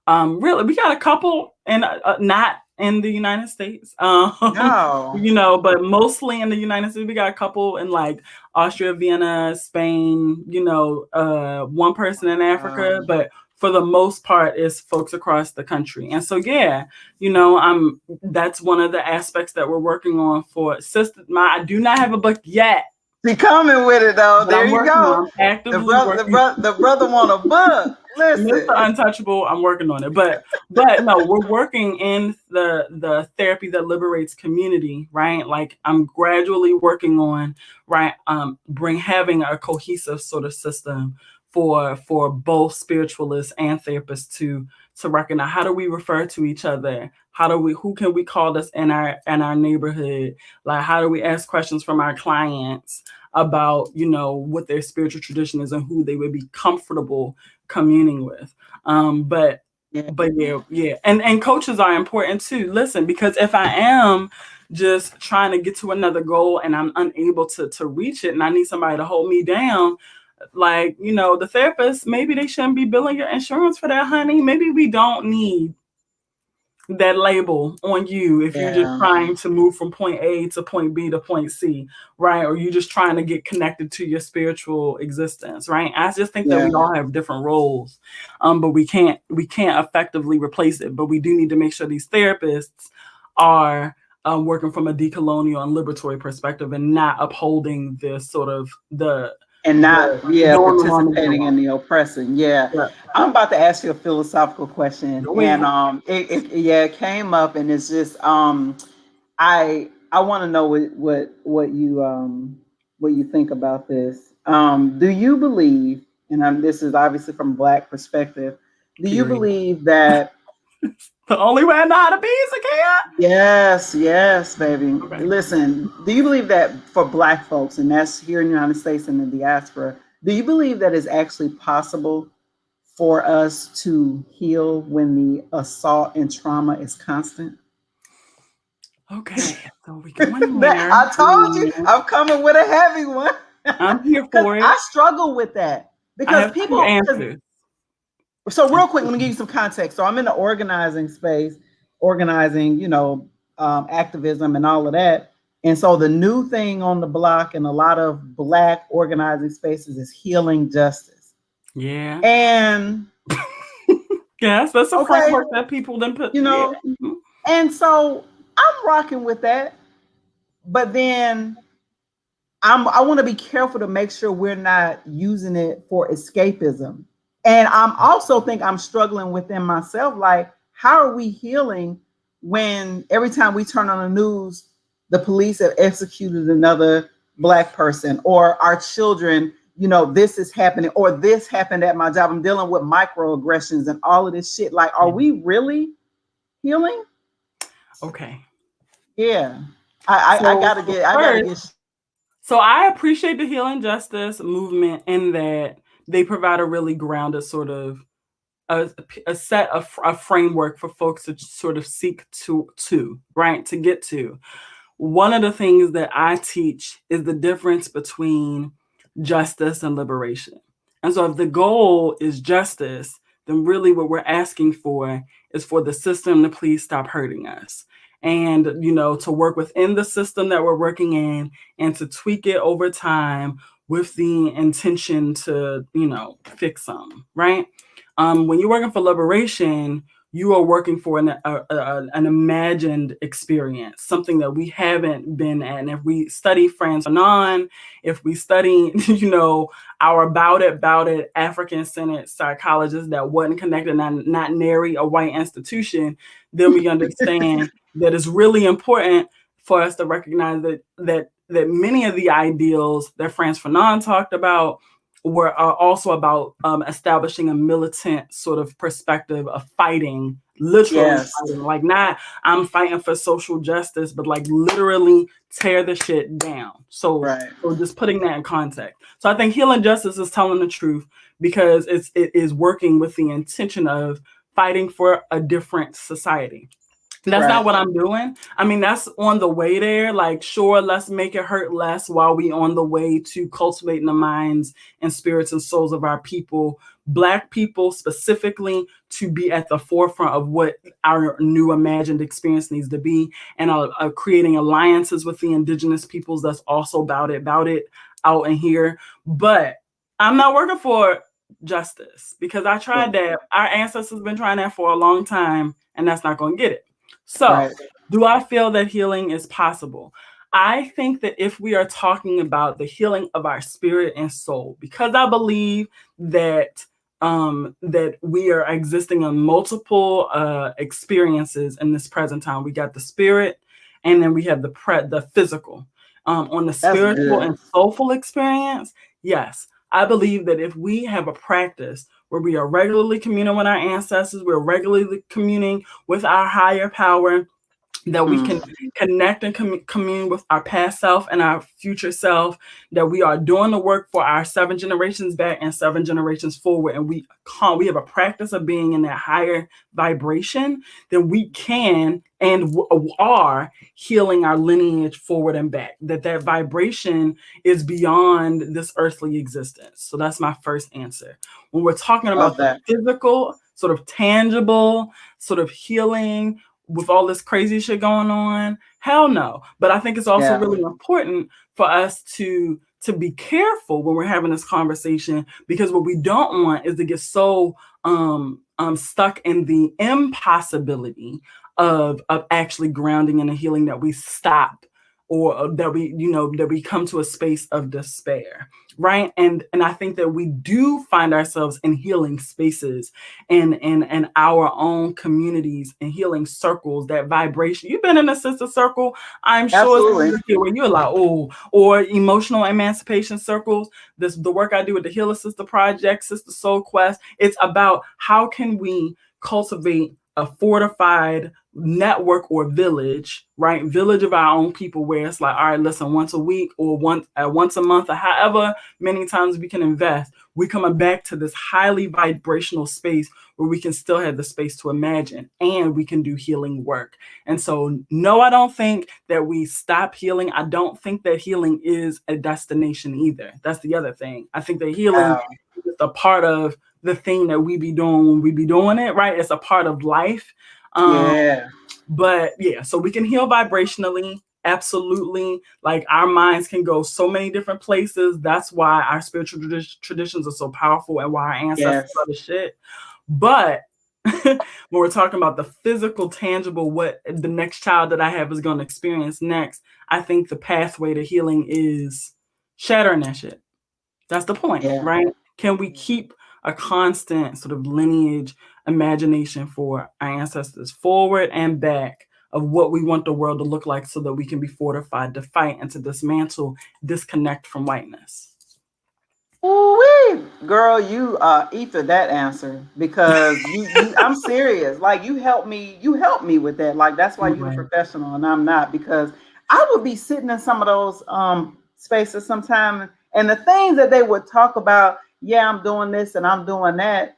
S2: Really, we got a couple in not in the United States,
S1: No.
S2: but mostly in the United States. We got a couple in like Austria, Vienna, Spain. One person in Africa, but for the most part, it's folks across the country. And so, yeah, that's one of the aspects that we're working on for sister. I do not have a book yet,
S1: Be coming with it though.
S2: but
S1: There
S2: I'm
S1: you
S2: working
S1: go.
S2: on. I'm actively working.
S1: The brother want a book.
S2: Mr.
S1: Listen.
S2: Untouchable, I'm working on it. But no, we're working in the therapy that liberates community, right? Like, I'm gradually working on, right, having a cohesive sort of system for both spiritualists and therapists to recognize, how do we refer to each other? Who can we call this in our neighborhood? Like, how do we ask questions from our clients about, what their spiritual tradition is and who they would be comfortable communing with. But
S1: Yeah.
S2: yeah. And coaches are important too. Listen, because if I am just trying to get to another goal and I'm unable to reach it and I need somebody to hold me down, like, the therapist, maybe they shouldn't be billing your insurance for that, honey. Maybe we don't need that label on you if you're just
S1: Yeah.
S2: trying to move from point A to point B to point C, right? Or you're just trying to get connected to your spiritual existence, right? I just think that
S1: Yeah.
S2: we all have different roles, but we can't effectively replace it. But we do need to make sure these therapists are working from a decolonial and liberatory perspective and not upholding this sort of
S1: And not,
S2: the
S1: yeah,
S2: norm, harmony, and
S1: participating
S2: law.
S1: in the oppressing. Yeah.
S2: Yeah.
S1: I'm about to ask you a philosophical question.
S2: Go
S1: And
S2: ahead.
S1: it came up and it's just I want to know what you think about this. Do you believe, and this is obviously from a Black perspective, do you
S2: Period.
S1: believe that
S2: The only way I know how to be is a cat.
S1: yes, baby.
S2: Okay.
S1: Listen, do you believe that for Black folks, and that's here in the United States and the diaspora, do you believe that it's actually possible for us to heal when the assault and trauma is constant?
S2: Okay, so we going there.
S1: I told you, I'm coming with a heavy one.
S2: I'm here
S1: Because
S2: for
S1: I
S2: it.
S1: struggle with that.
S2: I
S1: Because
S2: have two
S1: people,
S2: answers.
S1: so real quick, let me give you some context. So I'm in the organizing space, organizing, activism and all of that. And so the new thing on the block in a lot of Black organizing spaces is healing justice.
S2: Yeah.
S1: And
S2: Yes, that's a
S1: okay,
S2: framework that people then put. Yeah. Mhm.
S1: and so I'm rocking with that. But then I want to be careful to make sure we're not using it for escapism. And I'm also think I'm struggling within myself. Like, how are we healing when every time we turn on the news, the police have executed another Black person, or our children, this is happening, or this happened at my job. I'm dealing with microaggressions and all of this shit. Like, are we really healing?
S2: Okay.
S1: Yeah. I
S2: So
S1: gotta get, I gotta
S2: first,
S1: get.
S2: so I appreciate the healing justice movement in that they provide a really grounded sort of a set of a framework for folks to sort of seek to get to. One of the things that I teach is the difference between justice and liberation. And so if the goal is justice, then really what we're asking for is for the system to please stop hurting us. and, to work within the system that we're working in and to tweak it over time with the intention to, fix something, right? When you're working for liberation, you are working for an imagined experience, something that we haven't been at. And if we study Frantz Fanon, if we study, our about it African-centered psychologist that wasn't connected, not nary a white institution, then we understand that it's really important for us to recognize that many of the ideals that Frantz Fanon talked about are also about establishing a militant sort of perspective of fighting, literally fighting, like not I'm fighting for social justice, but like literally tear the shit down. So just putting that in context. So I think healing justice is telling the truth because it is working with the intention of fighting for a different society. That's not what I'm doing. I mean, that's on the way there. Like, sure, let's make it hurt less while we on the way to cultivating the minds and spirits and souls of our people, Black people specifically, to be at the forefront of what our new imagined experience needs to be, and creating alliances with the indigenous peoples that's also about it out in here. But I'm not working for justice because I tried that. Our ancestors been trying that for a long time, and that's not going to get it. So, do I feel that healing is possible? I think that if we are talking about the healing of our spirit and soul, because I believe that that we are existing in multiple experiences in this present time. We got the spirit, and then we have the physical. On the spiritual and soulful experience, yes, I believe that if we have a practice where we are regularly communing with our ancestors, we're regularly communing with our higher power, that we can connect and commune with our past self and our future self, that we are doing the work for our 7 generations back and 7 generations forward, and we have a practice of being in that higher vibration, then we can and are healing our lineage forward and back, that vibration is beyond this earthly existence. So that's my first answer. When we're talking about the physical, sort of tangible, sort of healing, with all this crazy shit going on, hell no. But I think it's also really important for us to be careful when we're having this conversation, because what we don't want is to get so stuck in the impossibility of actually grounding in a healing that we stop, or that we come to a space of despair, right? And I think that we do find ourselves in healing spaces and in our own communities and healing circles, that vibration. You've been in a sister circle, I'm sure, where you're like, oh, or emotional emancipation circles. The work I do with the Healer Sister Project, Sister Soul Quest, it's about how can we cultivate a fortified network or village, right? Village of our own people, where it's like, all right, listen, once a week or once a month, or however many times we can invest, we coming back to this highly vibrational space where we can still have the space to imagine, and we can do healing work. And so, no, I don't think that we stop healing. I don't think that healing is a destination either. That's the other thing. I think that healing is a part of the thing that we be doing when we be doing it, right? It's a part of life. But yeah, so we can heal vibrationally. Absolutely. Like, our minds can go so many different places. That's why our spiritual traditions are so powerful, and why our ancestors are the shit. But when we're talking about the physical, tangible, what the next child that I have is going to experience next, I think the pathway to healing is shattering that shit. That's the point, right? Can we keep a constant sort of lineage imagination for our ancestors forward and back of what we want the world to look like, so that we can be fortified to fight and to dismantle, disconnect from whiteness?
S1: Ooh-wee. Girl, you ether that answer, because I'm serious. Like, you helped me with that. Like, that's why you're a professional and I'm not, because I would be sitting in some of those spaces sometimes, and the things that they would talk about, I'm doing this and I'm doing that.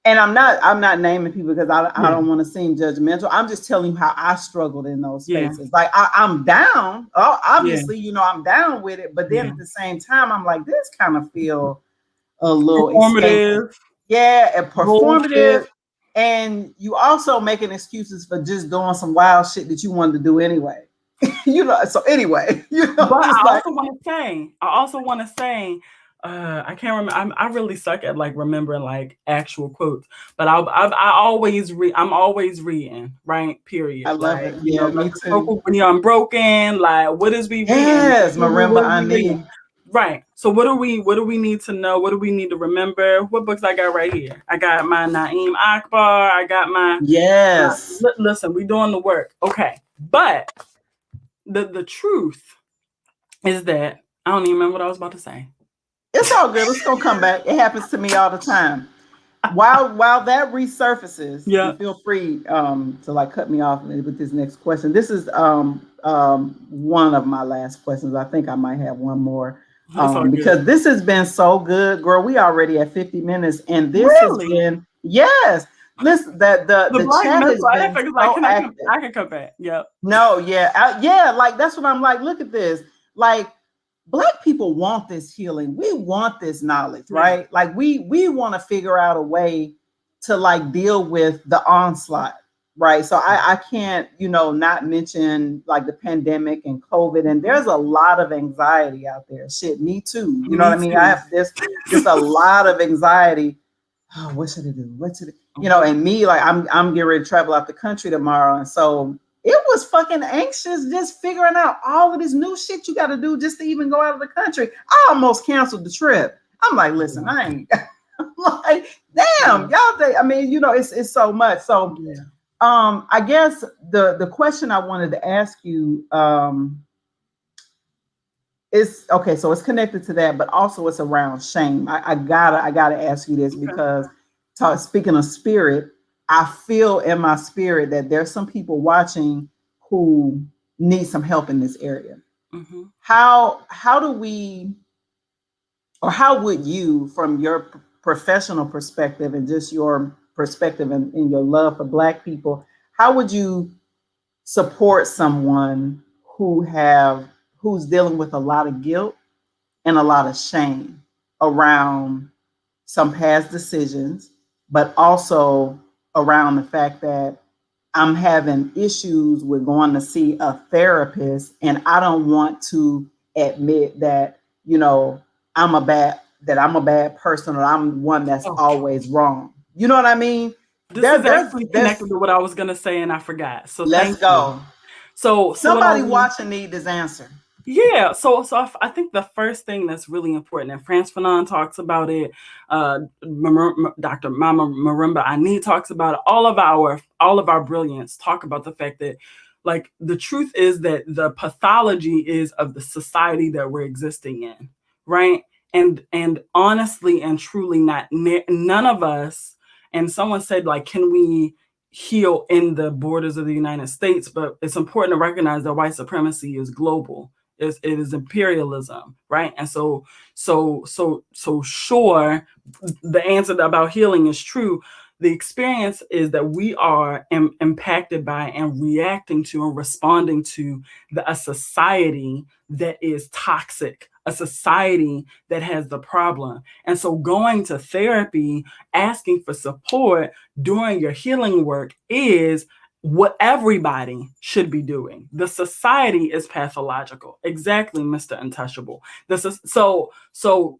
S1: And I'm not naming people, because I don't want to seem judgmental. I'm just telling you how I struggled in those spaces. Like, I'm down. Oh, obviously, I'm down with it. But then at the same time, I'm like, this kind of feel a little
S2: performative.
S1: And performative. and you also making excuses for just doing some wild shit that you wanted to do anyway. So anyway,
S2: But
S1: just
S2: I
S1: like,
S2: also want to say, I can't remember. I really suck at like remembering like actual quotes, but I always read. I'm always reading, right?
S1: I
S2: Period.
S1: love
S2: Like
S1: it.
S2: you know,
S1: Yeah,
S2: like
S1: me
S2: the
S1: too.
S2: circle when you're unbroken. Like what is we reading?
S1: Yes,
S2: What
S1: marimba
S2: are we
S1: ani.
S2: reading? Right. So what do we need to know? What do we need to remember? What books I got right here? I got my Naeem Akbar. I got
S1: Yes.
S2: listen. We doing the work. Okay, but the truth is that I don't even remember what I was about to say.
S1: It's all good. It's gonna come back. It happens to me all the time. While that resurfaces,
S2: Yeah,
S1: and feel free to like cut me off with this next question. This is one of my last questions. I think I might have one more
S2: it's all good.
S1: because this has been so good, girl. We already at 50 minutes, and this has
S2: Really?
S1: been, yes. Listen, that
S2: The
S1: the
S2: black
S1: chat has
S2: mental
S1: been
S2: ethic is like,
S1: so
S2: can I come?
S1: active.
S2: I can come back. Yep.
S1: No, yeah, yeah, like that's what I'm like. Look at this, like Black people want this healing. We want this knowledge,
S2: Yeah.
S1: right? Like we want to figure out a way to like deal with the onslaught, right? So I can't, not mention like the pandemic and COVID, and there's a lot of anxiety out there. Shit, me too. You know what
S2: Me
S1: I mean? I
S2: too.
S1: have this just a lot of anxiety. Oh, what should I do? What should I, and me, like I'm getting ready to travel out the country tomorrow. And so it was fucking anxious just figuring out all of this new shit you gotta do just to even go out of the country. I almost canceled the trip. I'm like, listen, I ain't I'm like, damn, y'all think, I mean, it's so much. So
S2: Yeah.
S1: I guess the question I wanted to ask you, it's okay, so it's connected to that, but also it's around shame. I gotta ask you this
S2: Okay.
S1: because speaking of spirit, I feel in my spirit that there's some people watching who need some help in this area.
S2: Mm-hmm.
S1: How do we, or how would you, from your professional perspective and just your perspective and your love for Black people, how would you support someone who's dealing with a lot of guilt and a lot of shame around some past decisions, but also around the fact that I'm having issues with going to see a therapist and I don't want to admit that, I'm a bad person or I'm one that's
S2: Oh,
S1: always wrong. You know what I mean?
S2: this is actually
S1: There's
S2: connected to what I was gonna say and I forgot. So
S1: Let's
S2: thank you.
S1: go.
S2: So what I
S1: Somebody
S2: was
S1: watching need this answer.
S2: Yeah, I think the first thing that's really important, and Frantz Fanon talks about it, Dr. Mama Marimba Ani talks about it. All of our brilliance talk about the fact that, like, the truth is that the pathology is of the society that we're existing in, right? And honestly and truly, none of us. And someone said, like, can we heal in the borders of the United States? But it's important to recognize that white supremacy is global. It is imperialism, right? And so sure, the answer about healing is true. The experience is that we are impacted by and reacting to and responding to a society that is toxic, a society that has the problem. And so going to therapy, asking for support during your healing work is what everybody should be doing. The society is pathological. Exactly, Mr. Untouchable. This is so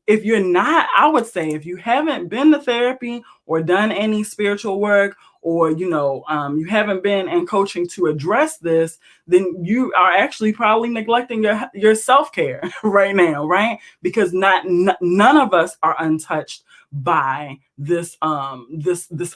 S2: if you're not, I would say if you haven't been to therapy or done any spiritual work, or you haven't been in coaching to address this, then you are actually probably neglecting your self-care right now, right? Because none of us are untouched by this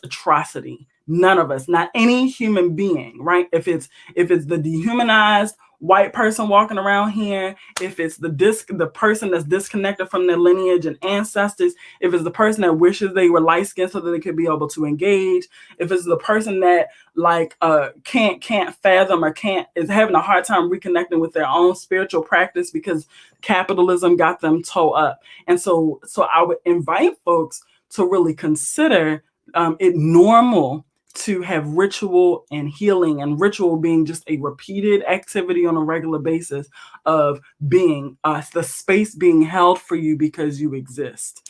S2: atrocity. None of us, not any human being, right? If it's the dehumanized white person walking around here, if it's the person that's disconnected from their lineage and ancestors, if it's the person that wishes they were light skinned so that they could be able to engage, if it's the person that like can't fathom or can't is having a hard time reconnecting with their own spiritual practice because capitalism got them toe up. And so I would invite folks to really consider it normal to have ritual and healing, and ritual being just a repeated activity on a regular basis of being the space being held for you because you exist.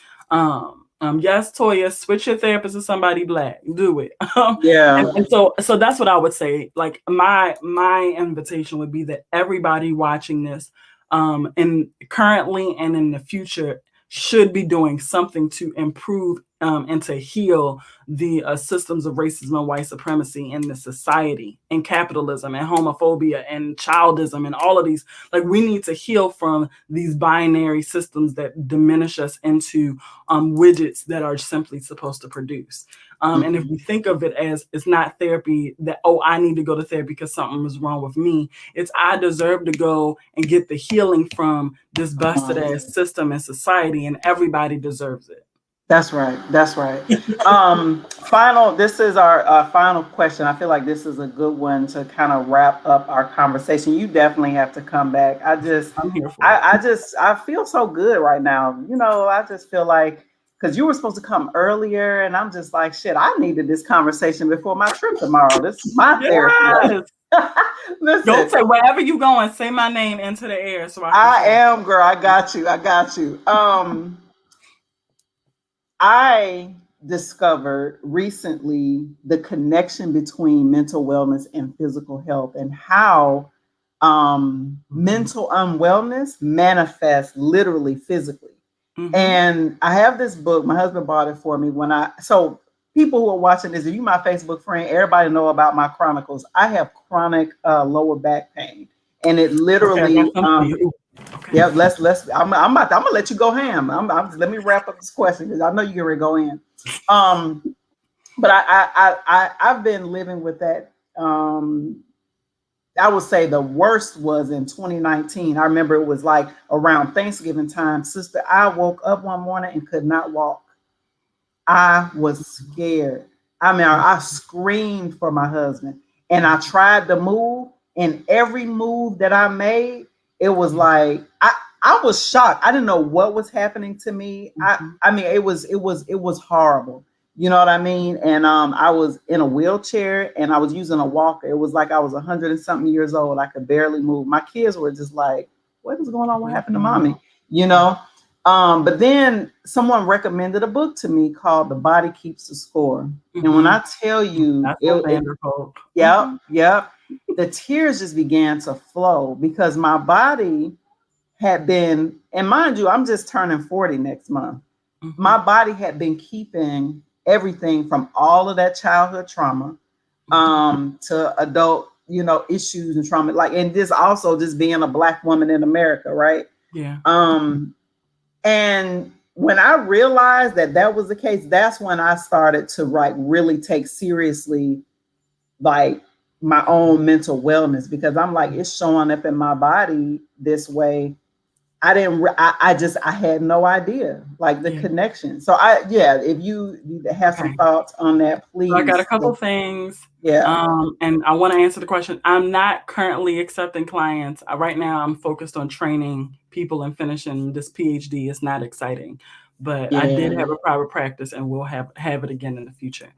S2: Yes, Toya, switch your therapist to somebody Black. Do it.
S1: Yeah.
S2: And so that's what I would say. Like my invitation would be that everybody watching this, and currently and in the future, should be doing something to improve, and to heal the systems of racism and white supremacy in the society, and capitalism and homophobia and childism and all of these. Like, we need to heal from these binary systems that diminish us into widgets that are simply supposed to produce. And if we think of it as, it's not therapy that, oh, I need to go to therapy because something was wrong with me. It's, I deserve to go and get the healing from this busted ass system and society, and everybody deserves it.
S1: That's right. That's right. This is our final question. I feel like this is a good one to kind of wrap up our conversation. You definitely have to come back.
S2: I'm here for it.
S1: I feel so good right now. You know, I just feel like, because you were supposed to come earlier, and I'm just like, shit, I needed this conversation before my trip tomorrow. This is my therapy.
S2: Listen, don't say, wherever you going, say my name into the air. So
S1: I am, girl. I got you. I got you. I discovered recently the connection between mental wellness and physical health, and how mental unwellness manifests literally physically. And I have this book. My husband bought it for me so people who are watching this, if you my Facebook friend, everybody know about my chronicles. I have chronic lower back pain, and it literally yeah, I'm gonna let you go ham. Let me wrap up this question because I know you're gonna go in. But I've been living with that. I would say the worst was in 2019. I remember it was like around Thanksgiving time. Sister, I woke up one morning and could not walk. I was scared. I mean, I screamed for my husband, and I tried to move, and every move that I made, it was like I was shocked. I didn't know what was happening to me. I mean, it was horrible. You know what I mean? And I was in a wheelchair, and I was using a walker. It was like I was 100 and something years old. I could barely move. My kids were just like, "What is going on? What happened to mommy?" You know. But then someone recommended a book to me called "The Body Keeps the Score," and when I tell you, the tears just began to flow, because my body had been, and mind you, I'm just turning 40 next month. My body had been keeping everything from all of that childhood trauma to adult, issues and trauma, like, and this also just being a Black woman in America, right?
S2: Yeah.
S1: And when I realized that was the case, that's when I started to really take seriously like my own mental wellness, because I'm like, it's showing up in my body this way. I had no idea, like, the connection. So if you have some thoughts on that, please.
S2: So I got a couple things. And I want to answer the question. I'm not currently accepting clients. Right now I'm focused on training people and finishing this PhD. It's not exciting, but I did have a private practice, and we'll have it again in the future.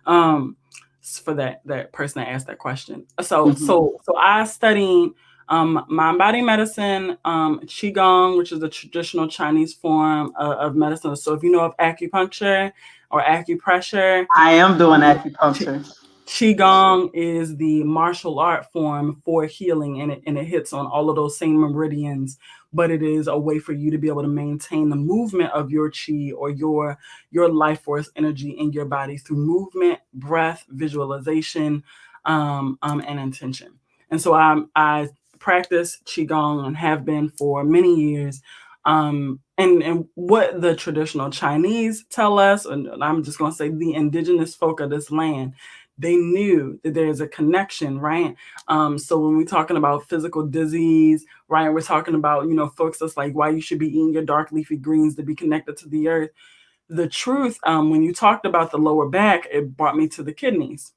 S2: For that person that asked that question. So I studied mind body medicine, Qigong, which is a traditional Chinese form of medicine. So if you know of acupuncture or acupressure,
S1: I am doing acupuncture.
S2: Qigong is the martial art form for healing, and it hits on all of those same meridians, but it is a way for you to be able to maintain the movement of your qi, or your life force energy in your body, through movement, breath, visualization, and intention. And so I practice Qigong and have been for many years. And what the traditional Chinese tell us, and I'm just going to say the indigenous folk of this land, they knew that there's a connection, right? So when we're talking about physical disease, right, we're talking about, folks that's like, why you should be eating your dark leafy greens to be connected to the earth. The truth, when you talked about the lower back, it brought me to the kidneys.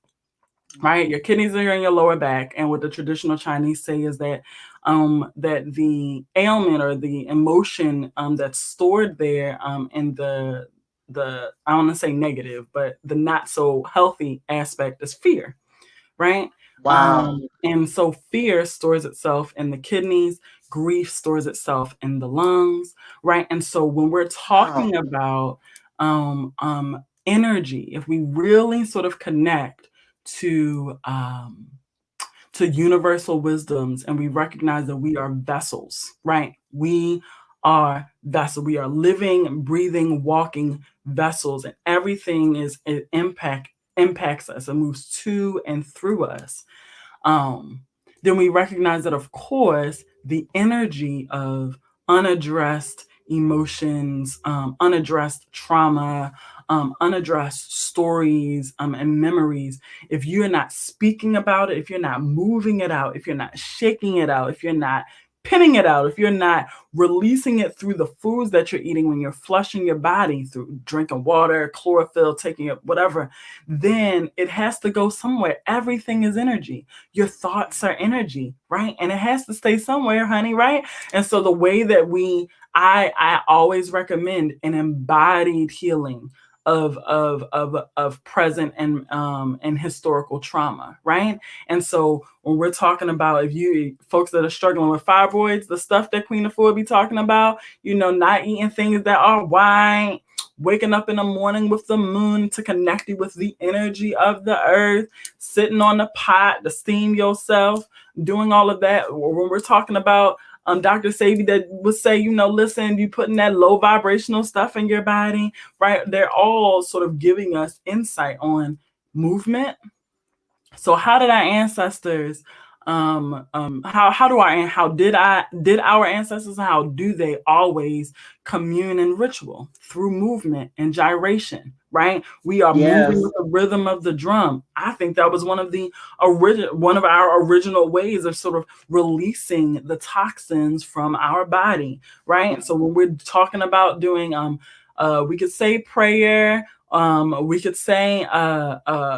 S2: Right, your kidneys are in your lower back, and what the traditional Chinese say is that that the ailment or the emotion that's stored there in the I don't want to say negative, but the not so healthy aspect is fear, right?
S1: Wow.
S2: And so fear stores itself in the kidneys, grief stores itself in the lungs, right? And so when we're talking about energy, if we really sort of connect to universal wisdoms, and we recognize that we are vessels, right? We are vessels. We are living, breathing, walking vessels, and everything impacts us and moves to and through us. Um, then we recognize that, of course, the energy of unaddressed emotions, unaddressed trauma, unaddressed stories, and memories, if you're not speaking about it, if you're not moving it out, if you're not shaking it out, if you're not pinning it out, if you're not releasing it through the foods that you're eating, when you're flushing your body through drinking water, chlorophyll, taking it, whatever, then it has to go somewhere. Everything is energy. Your thoughts are energy, right? And it has to stay somewhere, honey, right? And so the way that I always recommend an embodied healing of present and historical trauma, right? And so when we're talking about, if you folks that are struggling with fibroids, the stuff that Queen Afua be talking about, not eating things that are white, waking up in the morning with the moon to connect you with the energy of the earth, sitting on the pot to steam yourself, doing all of that. When we're talking about Dr. Sabi that would say, listen, you putting that low vibrational stuff in your body, right? They're all sort of giving us insight on movement. So how did our ancestors, how did our ancestors, how do they always commune in ritual? Through movement and gyration, right? We are moving
S1: Yes.
S2: with the rhythm of the drum. I think that was one of our original ways of sort of releasing the toxins from our body, right? So when we're talking about doing, we could say prayer, we could say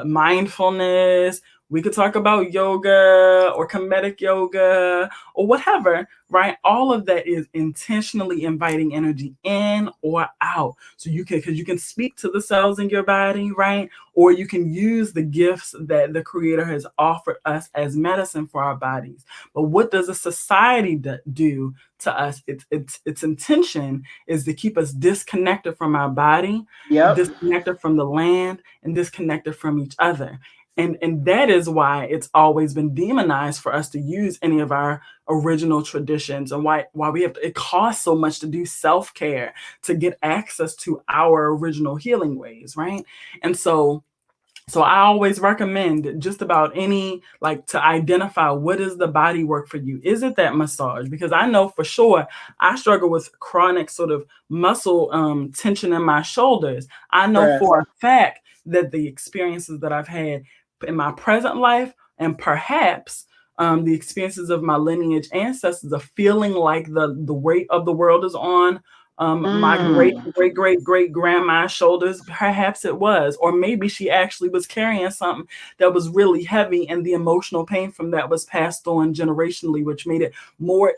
S2: mindfulness. We could talk about yoga or comedic yoga or whatever, right? All of that is intentionally inviting energy in or out. So because you can speak to the cells in your body, right? Or you can use the gifts that the Creator has offered us as medicine for our bodies. But what does a society do to us? Its intention is to keep us disconnected from our body,
S1: Yep.
S2: disconnected from the land, and disconnected from each other. And that is why it's always been demonized for us to use any of our original traditions, and why we have to, it costs so much to do self-care to get access to our original healing ways, right? And so I always recommend just about any, like, to identify what is the body work for you. Is it that massage? Because I know for sure I struggle with chronic sort of muscle tension in my shoulders. I know
S1: Correct.
S2: for a fact that the experiences that I've had in my present life, and perhaps the experiences of my lineage ancestors, of feeling like the weight of the world is on my great
S1: Mm.
S2: great great great grandma's shoulders. Perhaps it was, or maybe she actually was carrying something that was really heavy, and the emotional pain from that was passed on generationally, which made it more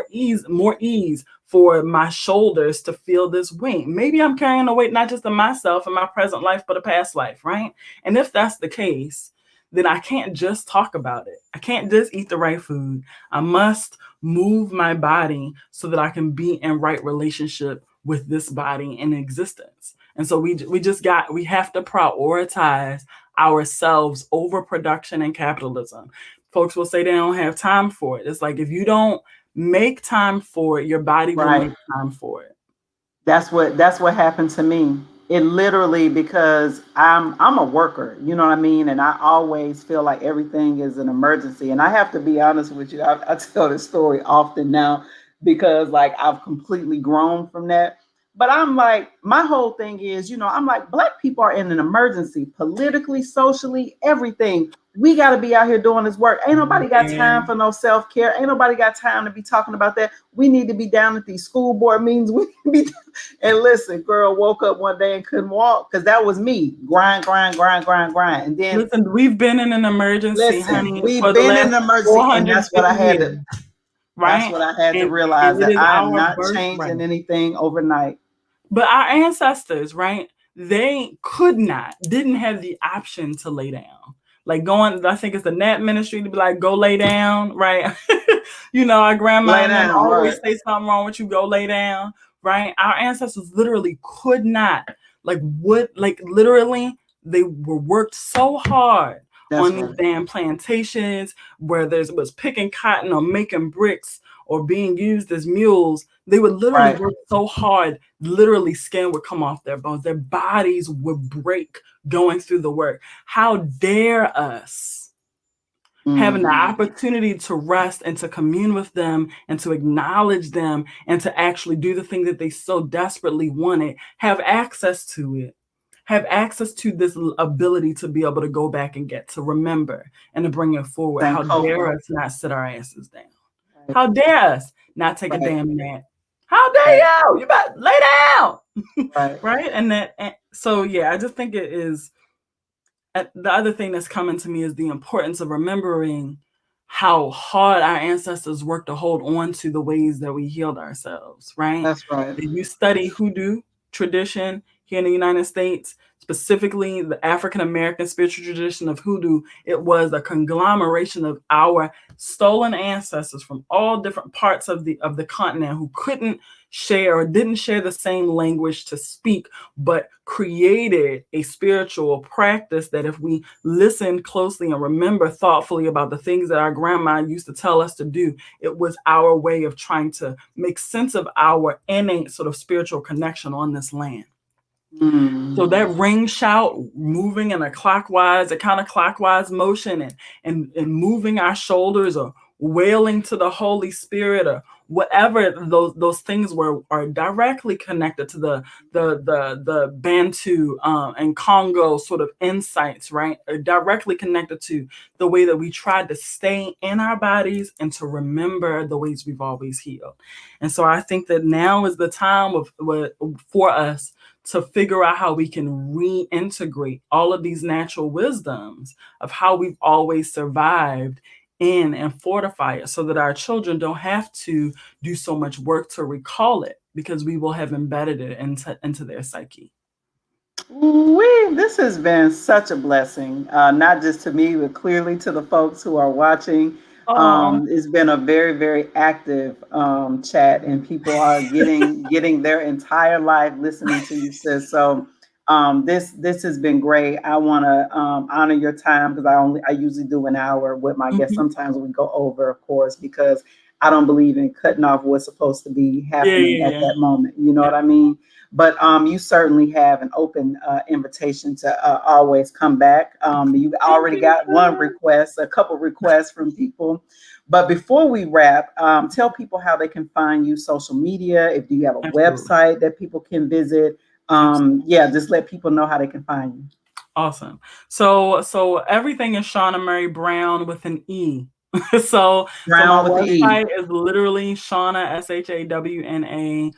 S2: ease for my shoulders to feel this weight. Maybe I'm carrying a weight not just in myself in my present life, but a past life, right? And if that's the case, then I can't just talk about it. I can't just eat the right food. I must move my body so that I can be in right relationship with this body in existence. And so we have to prioritize ourselves over production and capitalism. Folks will say they don't have time for it. It's like, if you don't make time for it, your body will
S1: Right.
S2: make time for it.
S1: That's what happened to me. It literally, because I'm a worker, you know what I mean, and I always feel like everything is an emergency. And I have to be honest with you, I tell this story often now because like I've completely grown from that. But I'm like, my whole thing is, I'm like, Black people are in an emergency politically, socially, everything. We got to be out here doing this work. Ain't nobody got time
S2: Man,
S1: for no self care. Ain't nobody got time to be talking about that. We need to be down at these school board meetings. We need to be. And listen, girl woke up one day and couldn't walk, because that was me. Grind, grind, grind, grind, grind. And then,
S2: listen, we've been in an emergency,
S1: listen,
S2: honey,
S1: we've
S2: for the
S1: been in
S2: last
S1: an emergency, and
S2: 450 years,
S1: that's
S2: right?
S1: what I had to
S2: And
S1: realize,
S2: it
S1: that
S2: is
S1: I am
S2: our
S1: not
S2: birthright.
S1: changing anything overnight.
S2: But our ancestors, right? They didn't have the option to lay down. Like, going, I think it's the Nat ministry to be like, go lay down, right? Our grandma
S1: Lay
S2: and them
S1: down, right?
S2: always say something wrong with you, go lay down, right? Our ancestors literally could not Like what, like literally they were worked so hard
S1: That's
S2: on these
S1: right.
S2: damn plantations where there was picking cotton or making bricks or being used as mules. They would literally
S1: Right.
S2: work so hard, literally skin would come off their bones. Their bodies would break going through the work. How dare us having the
S1: Mm-hmm.
S2: opportunity to rest and to commune with them and to acknowledge them and to actually do the thing that they so desperately wanted, have access to it, have access to this ability to be able to go back and get to remember and to bring it forward.
S1: Same
S2: How dare
S1: cohort.
S2: us not sit our asses down?
S1: Right.
S2: How dare us not take a
S1: Right.
S2: damn nap? How dare
S1: Right.
S2: you? You better lay down.
S1: Right.
S2: Right? So yeah, I just think it is the other thing that's coming to me is the importance of remembering how hard our ancestors worked to hold on to the ways that we healed ourselves, right?
S1: That's right.
S2: If you study hoodoo tradition here in the United States, specifically the African American spiritual tradition of hoodoo, it was a conglomeration of our stolen ancestors from all different parts of the continent who couldn't share or didn't share the same language to speak, but created a spiritual practice that if we listen closely and remember thoughtfully about the things that our grandma used to tell us to do, it was our way of trying to make sense of our innate sort of spiritual connection on this land. So that ring shout, moving in a counterclockwise motion, and moving our shoulders, or wailing to the Holy Spirit, or whatever those things were, are directly connected to the Bantu and Congo sort of insights, right? Are directly connected to the way that we tried to stay in our bodies and to remember the ways we've always healed. And so I think that now is the time for us to figure out how we can reintegrate all of these natural wisdoms of how we've always survived in and fortify it so that our children don't have to do so much work to recall it, because we will have embedded it into their psyche.
S1: This has been such a blessing, not just to me, but clearly to the folks who are watching.
S2: Oh,
S1: It's been a very, very active chat, and people are getting their entire life listening to you, sis. So this has been great. I want to honor your time because I usually do an hour with my guests.
S2: mhm.
S1: Sometimes we go over, of course, because I don't believe in cutting off what's supposed to be
S2: Yeah,
S1: happening
S2: yeah,
S1: at
S2: yeah.
S1: that moment. You know
S2: Yeah.
S1: what I mean? But you certainly have an open invitation to always come back. You
S2: Thank
S1: already
S2: you,
S1: got one
S2: sis.
S1: request, a couple requests from people. But before we wrap, tell people how they can find you social media. If you have a
S2: Absolutely.
S1: website that people can visit,
S2: Absolutely.
S1: yeah, just let people know how they can find you.
S2: Awesome. So everything is Shauna Mary Brown with an E. So my
S1: Brown with the E.
S2: website is literally Shauna, SHAWNA.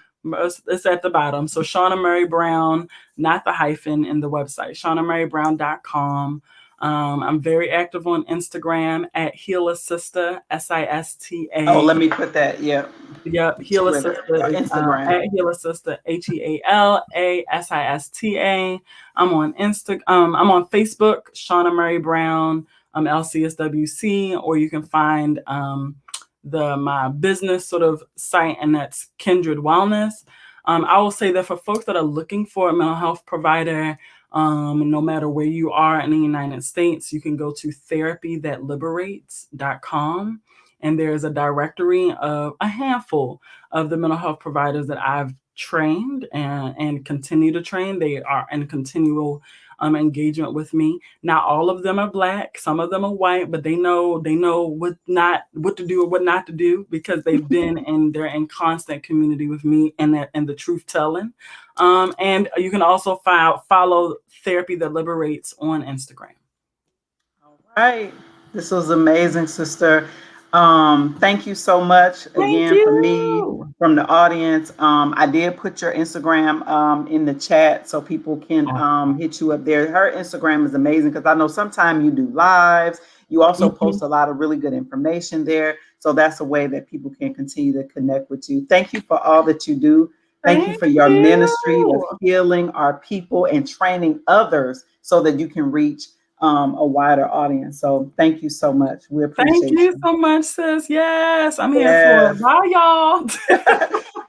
S2: It's at the bottom. So Shauna Mary Brown, not the hyphen in the website, ShaunaMaryBrown.com. I'm very active on Instagram at Heal a Sister,
S1: Oh, let
S2: SISTA.
S1: me put that. Yeah,
S2: Yep, Heal
S1: Twitter,
S2: Assista is
S1: Instagram.
S2: at Heal Assista, HEALASISTA. I'm on Facebook, Shauna Murray Brown, LCSWC, or you can find my business sort of site, and that's Kindred Wellness. I will say that for folks that are looking for a mental health provider, no matter where you are in the United States, you can go to therapythatliberates.com. And there's a directory of a handful of the mental health providers that I've trained and continue to train. They are in continual engagement with me. Not all of them are Black, some of them are white, but they know what to do or what not to do, because they're in constant community with me and the truth telling. And you can also follow Therapy That Liberates on Instagram.
S1: All right. This was amazing, sister. Thank you so much
S2: Thank
S1: again from me,
S2: you.
S1: from the audience. I did put your Instagram in the chat so people can hit you up there. Her Instagram is amazing because I know sometimes you do lives. You also
S2: Mhm.
S1: post a lot of really good information there. So that's a way that people can continue to connect with you. Thank you for all that you do. Thank you
S2: Thank
S1: for your ministry of
S2: you.
S1: healing our people and training others so that you can reach a wider audience. So thank you so much. We
S2: Thank
S1: appreciate
S2: you
S1: you.
S2: so much, sis. Yes, I'm here for it.
S1: Yes.
S2: Bye, y'all.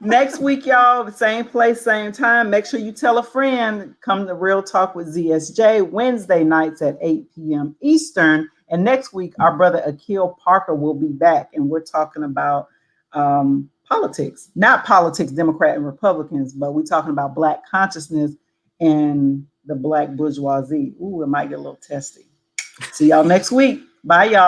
S1: Next week, y'all, same place, same time. Make sure you tell a friend. Come to Real Talk with ZSJ Wednesday nights at 8 p.m. Eastern. And next week, our brother Akil Parker will be back, and we're talking about politics, not politics, Democrat and Republicans, but we're talking about Black consciousness and the Black bourgeoisie. Ooh, it might get a little testy. See y'all next week. Bye, y'all.